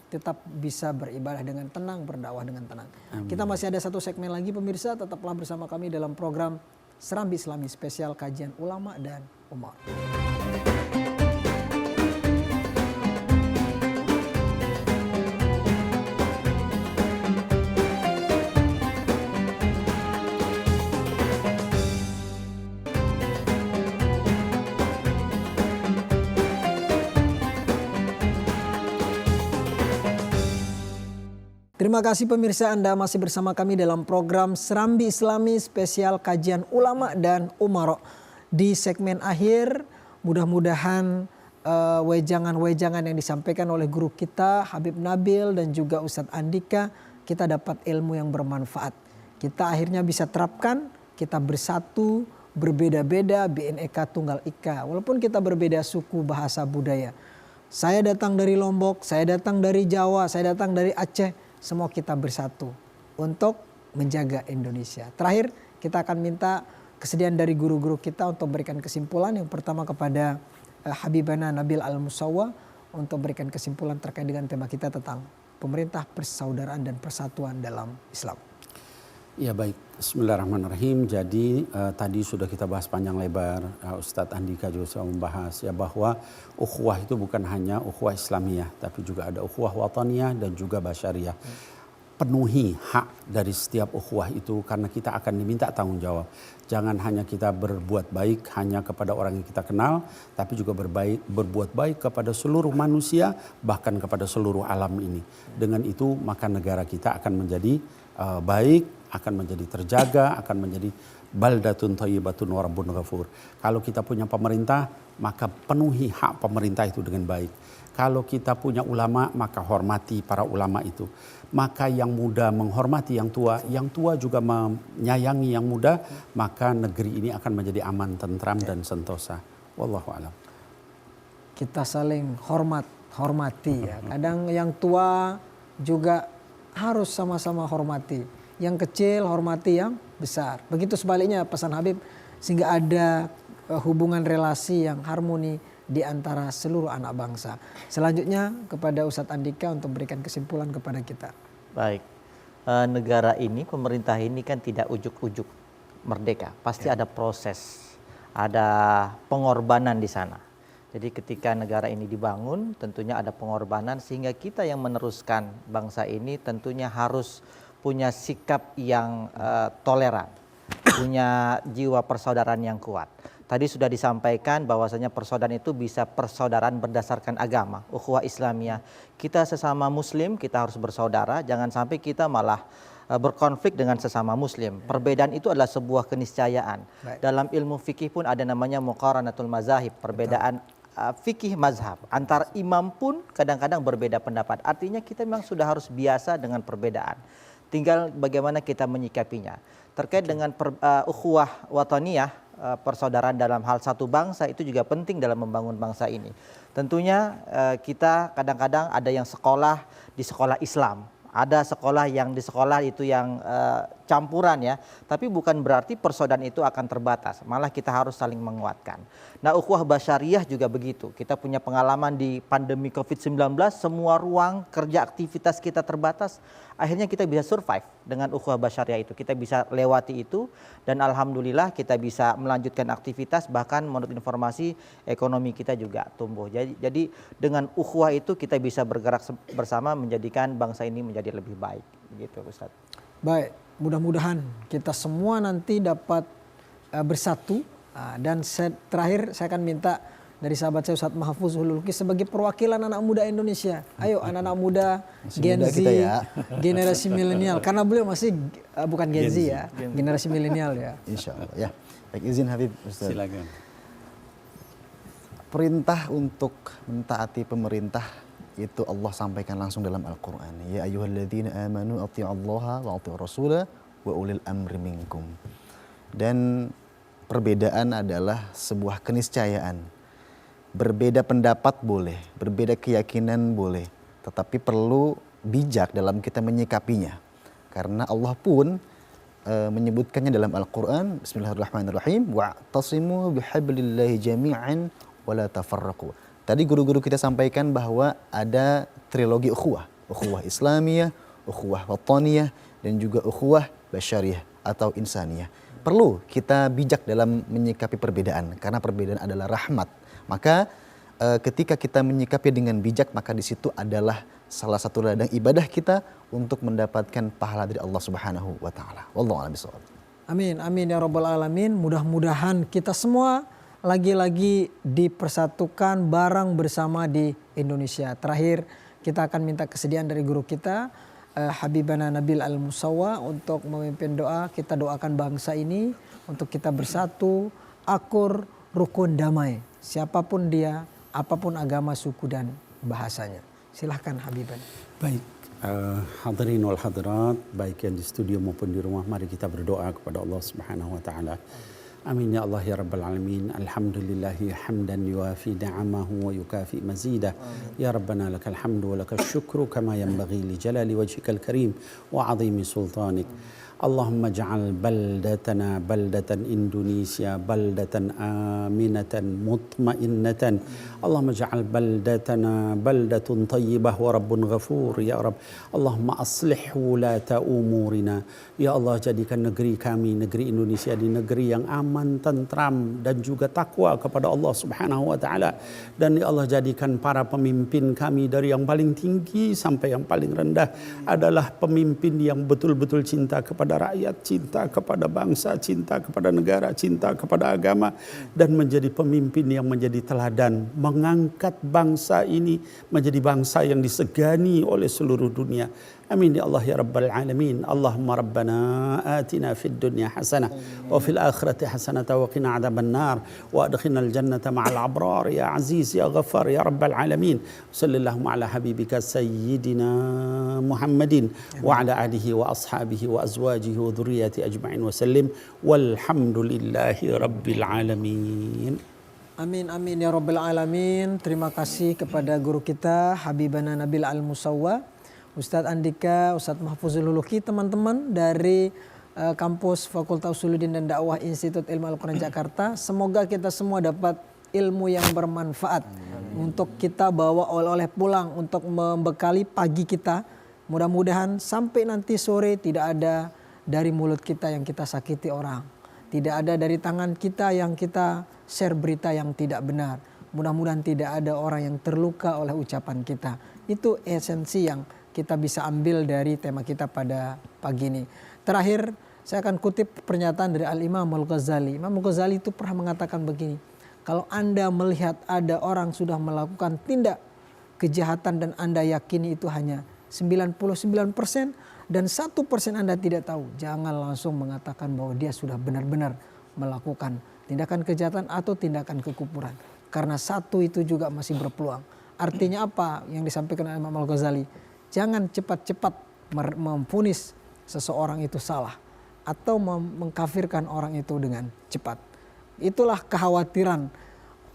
tetap bisa beribadah dengan tenang, berdakwah dengan tenang. Kita masih ada satu segmen lagi pemirsa, tetaplah bersama kami dalam program Serambi Islami spesial kajian ulama dan umar. Terima kasih pemirsa, Anda masih bersama kami dalam program Serambi Islami spesial kajian ulama dan umara. Di segmen akhir mudah-mudahan wejangan-wejangan yang disampaikan oleh guru kita Habib Nabil dan juga Ustadz Andika, kita dapat ilmu yang bermanfaat. Kita akhirnya bisa terapkan, kita bersatu, berbeda-beda, BNEK Tunggal Ika. Walaupun kita berbeda suku, bahasa, budaya. Saya datang dari Lombok, saya datang dari Jawa, saya datang dari Aceh. Semua kita bersatu untuk menjaga Indonesia. Terakhir kita akan minta kesediaan dari guru-guru kita untuk berikan kesimpulan. Yang pertama kepada Habibana Nabil Al-Musawwa untuk berikan kesimpulan terkait dengan tema kita tentang pemerintah, persaudaraan dan persatuan dalam Islam. Ya baik, bismillahirrahmanirrahim. Jadi tadi sudah kita bahas panjang lebar, Ustadz Andika juga sudah membahas ya bahwa ukhuwah itu bukan hanya ukhuwah Islamiyah, tapi juga ada ukhuwah wataniyah dan juga basyariyah. Penuhi hak dari setiap ukhuwah itu karena kita akan diminta tanggung jawab. Jangan hanya kita berbuat baik hanya kepada orang yang kita kenal, tapi juga berbuat baik kepada seluruh manusia, bahkan kepada seluruh alam ini. Dengan itu maka negara kita akan menjadi baik, akan menjadi terjaga, akan menjadi baldatun thayyibatun wa rabbun ghafur. Kalau kita punya pemerintah, maka penuhi hak pemerintah itu dengan baik. Kalau kita punya ulama, maka hormati para ulama itu. Maka yang muda menghormati yang tua juga menyayangi yang muda, maka negeri ini akan menjadi aman, tentram dan sentosa. Wallahu a'lam. Kita saling hormati ya. Kadang yang tua juga harus sama-sama hormati. Yang kecil hormati yang besar. Begitu sebaliknya pesan Habib, sehingga ada hubungan relasi yang harmoni di antara seluruh anak bangsa. Selanjutnya kepada Ustadz Andika untuk berikan kesimpulan kepada kita. Baik, negara ini, pemerintah ini kan tidak ujuk-ujuk merdeka. Pasti ada proses, ada pengorbanan di sana. Jadi ketika negara ini dibangun tentunya ada pengorbanan sehingga kita yang meneruskan bangsa ini tentunya harus punya sikap yang toleran, punya jiwa persaudaraan yang kuat. Tadi sudah disampaikan bahwasanya persaudaraan itu bisa persaudaraan berdasarkan agama, ukhuwah Islamiyah. Kita sesama muslim, kita harus bersaudara, jangan sampai kita malah berkonflik dengan sesama muslim. Perbedaan itu adalah sebuah keniscayaan. Dalam ilmu fikih pun ada namanya muqaranatul mazahib, perbedaan fikih mazhab. Antar imam pun kadang-kadang berbeda pendapat. Artinya kita memang sudah harus biasa dengan perbedaan. Tinggal bagaimana kita menyikapinya. Terkait dengan ukhuwah wataniyah, persaudaraan dalam hal satu bangsa itu juga penting dalam membangun bangsa ini. Tentunya kita kadang-kadang ada yang sekolah di sekolah Islam, ada sekolah yang di sekolah itu yang campuran ya, tapi bukan berarti persaudaraan itu akan terbatas, malah kita harus saling menguatkan. Nah, ukhuwah basyariyah juga begitu. Kita punya pengalaman di pandemi COVID-19, semua ruang kerja aktivitas kita terbatas, akhirnya kita bisa survive dengan ukhuwah basyariyah itu. Kita bisa lewati itu dan alhamdulillah kita bisa melanjutkan aktivitas, bahkan menurut informasi ekonomi kita juga tumbuh. Jadi dengan ukhuwah itu kita bisa bergerak bersama menjadikan bangsa ini menjadi lebih baik. Gitu Ustaz. Baik, mudah-mudahan kita semua nanti dapat bersatu. Dan terakhir saya akan minta dari sahabat saya Ustadz Mahfuz Hululuki sebagai perwakilan anak muda Indonesia. Ayo anak-anak muda, Gen muda Z, kita ya. generasi milenial. Karena beliau masih bukan Gen Z ya, generasi milenial ya. Insya Allah ya. Baik, izin Habib Ustaz. Silakan. Perintah untuk mentaati pemerintah itu Allah sampaikan langsung dalam Al-Quran. Ya ayyuhalladzina amanu athi'allaha wa athi'ur rasulah wa ulil amri minkum. Dan perbedaan adalah sebuah keniscayaan. Berbeda pendapat boleh, berbeda keyakinan boleh, tetapi perlu bijak dalam kita menyikapinya. Karena Allah pun menyebutkannya dalam Al-Quran, Bismillahirrahmanirrahim, wa'tasimu bihablillahi jami'an wa la tafarraqu. Tadi guru-guru kita sampaikan bahwa ada trilogi ukhuwah, ukhuwah Islamiyah, ukhuwah Wataniyah, dan juga ukhuwah Basyariyah atau Insaniyah. Perlu kita bijak dalam menyikapi perbedaan, karena perbedaan adalah rahmat. Maka ketika kita menyikapi dengan bijak, maka di situ adalah salah satu ladang ibadah kita untuk mendapatkan pahala dari Allah Subhanahu wa taala. Wallahu a'lam bishawab. Amin, amin ya rabbal alamin. Mudah-mudahan kita semua lagi-lagi dipersatukan bareng bersama di Indonesia. Terakhir kita akan minta kesediaan dari guru kita Habibana Nabil Al-Musawwa untuk memimpin doa. Kita doakan bangsa ini untuk kita bersatu, akur, rukun, damai. Siapapun dia, apapun agama, suku dan bahasanya. Silahkan Habibana. Baik, hadirin wal hadirat, baik yang di studio maupun di rumah, mari kita berdoa kepada Allah Subhanahu wa taala. Amin ya Allah ya Rabbal Alamin. Alhamdulillahi hamdan yuafi ni'amahu wa yukafi mazidah. Ya Rabbana lakal hamdu wa lakal syukru kama yanbaghi li jalali wajhikal karim wa azimi sultanik. Allahumma ja'al baldatana baldatan Indonesia baldatan aminatan mutmainnatan. Allahumma ja'al baldatana baldatun tayyibah wa rabbun ghafur ya Rabb. Allahumma aslih wulata umurina. Ya Allah, jadikan negeri kami, negeri Indonesia, di negeri yang aman, tentram dan juga takwa kepada Allah Subhanahu wa taala. Dan ya Allah, jadikan para pemimpin kami dari yang paling tinggi sampai yang paling rendah adalah pemimpin yang betul-betul cinta kepada rakyat, cinta kepada bangsa, cinta kepada negara, cinta kepada agama, dan menjadi pemimpin yang menjadi teladan, mengangkat bangsa ini menjadi bangsa yang disegani oleh seluruh dunia. Amin ya Allah ya Rabbal Alamin. Allahumma Rabbana atina fid dunya hasanah wa fil akhirati hasanah wa qina adzaban nar wa adkhilnal jannata ma'al abrar ya aziz ya ghaffar ya Rabbal Alamin. Sallallahu ala habibika sayyidina Muhammadin wa ala alihi wa ashabihi wa azwajihi wa dhurriyyati ajma'in wa sallim walhamdulillahi rabbil alamin. Amin, amin ya rabbal alamin. Terima kasih kepada guru kita Habibana Nabil Al-Musawwa, Ustadz Andika, Ustadz Mahfuzul Huluki, teman-teman dari kampus Fakultas Usuluddin dan Dakwah Institut Ilmu Al-Quran Jakarta. Semoga kita semua dapat ilmu yang bermanfaat untuk kita bawa oleh-oleh pulang untuk membekali pagi kita. Mudah-mudahan sampai nanti sore tidak ada dari mulut kita yang kita sakiti orang. Tidak ada dari tangan kita yang kita share berita yang tidak benar. Mudah-mudahan tidak ada orang yang terluka oleh ucapan kita. Itu esensi yang kita bisa ambil dari tema kita pada pagi ini. Terakhir, saya akan kutip pernyataan dari Al-Imam Al-Ghazali. Imam Al-Ghazali itu pernah mengatakan begini, kalau Anda melihat ada orang sudah melakukan tindak kejahatan dan Anda yakini itu hanya 99% dan 1% Anda tidak tahu, jangan langsung mengatakan bahwa dia sudah benar-benar melakukan tindakan kejahatan atau tindakan kekufuran. Karena satu itu juga masih berpeluang. Artinya apa yang disampaikan oleh Imam Al-Ghazali? Jangan cepat-cepat memvonis seseorang itu salah atau mengkafirkan orang itu dengan cepat. Itulah kekhawatiran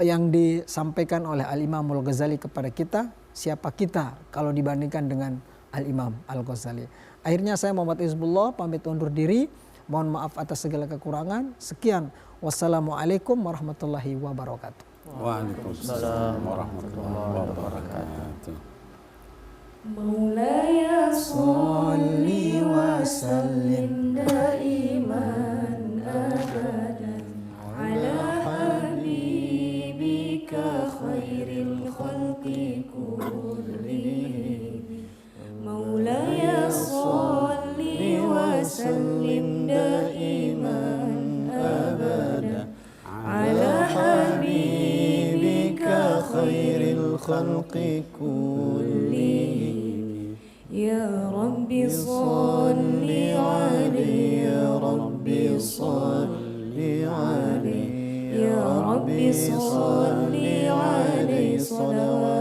yang disampaikan oleh Al-Imam Al-Ghazali kepada kita. Siapa kita kalau dibandingkan dengan Al-Imam Al-Ghazali. Akhirnya saya Muhammad Hizbullah pamit undur diri. Mohon maaf atas segala kekurangan. Sekian. Wassalamualaikum warahmatullahi wabarakatuh. Waalaikumsalam warahmatullahi wabarakatuh. Maulaya sholli wa sallim daiman abadan ala habibika khairil khalqi kullihim. Maulaya sholli wa sallim daiman abadan ala habibika الخلق كلهم يا رب صل عليه يا رب صل عليه يا رب صل عليه صلوات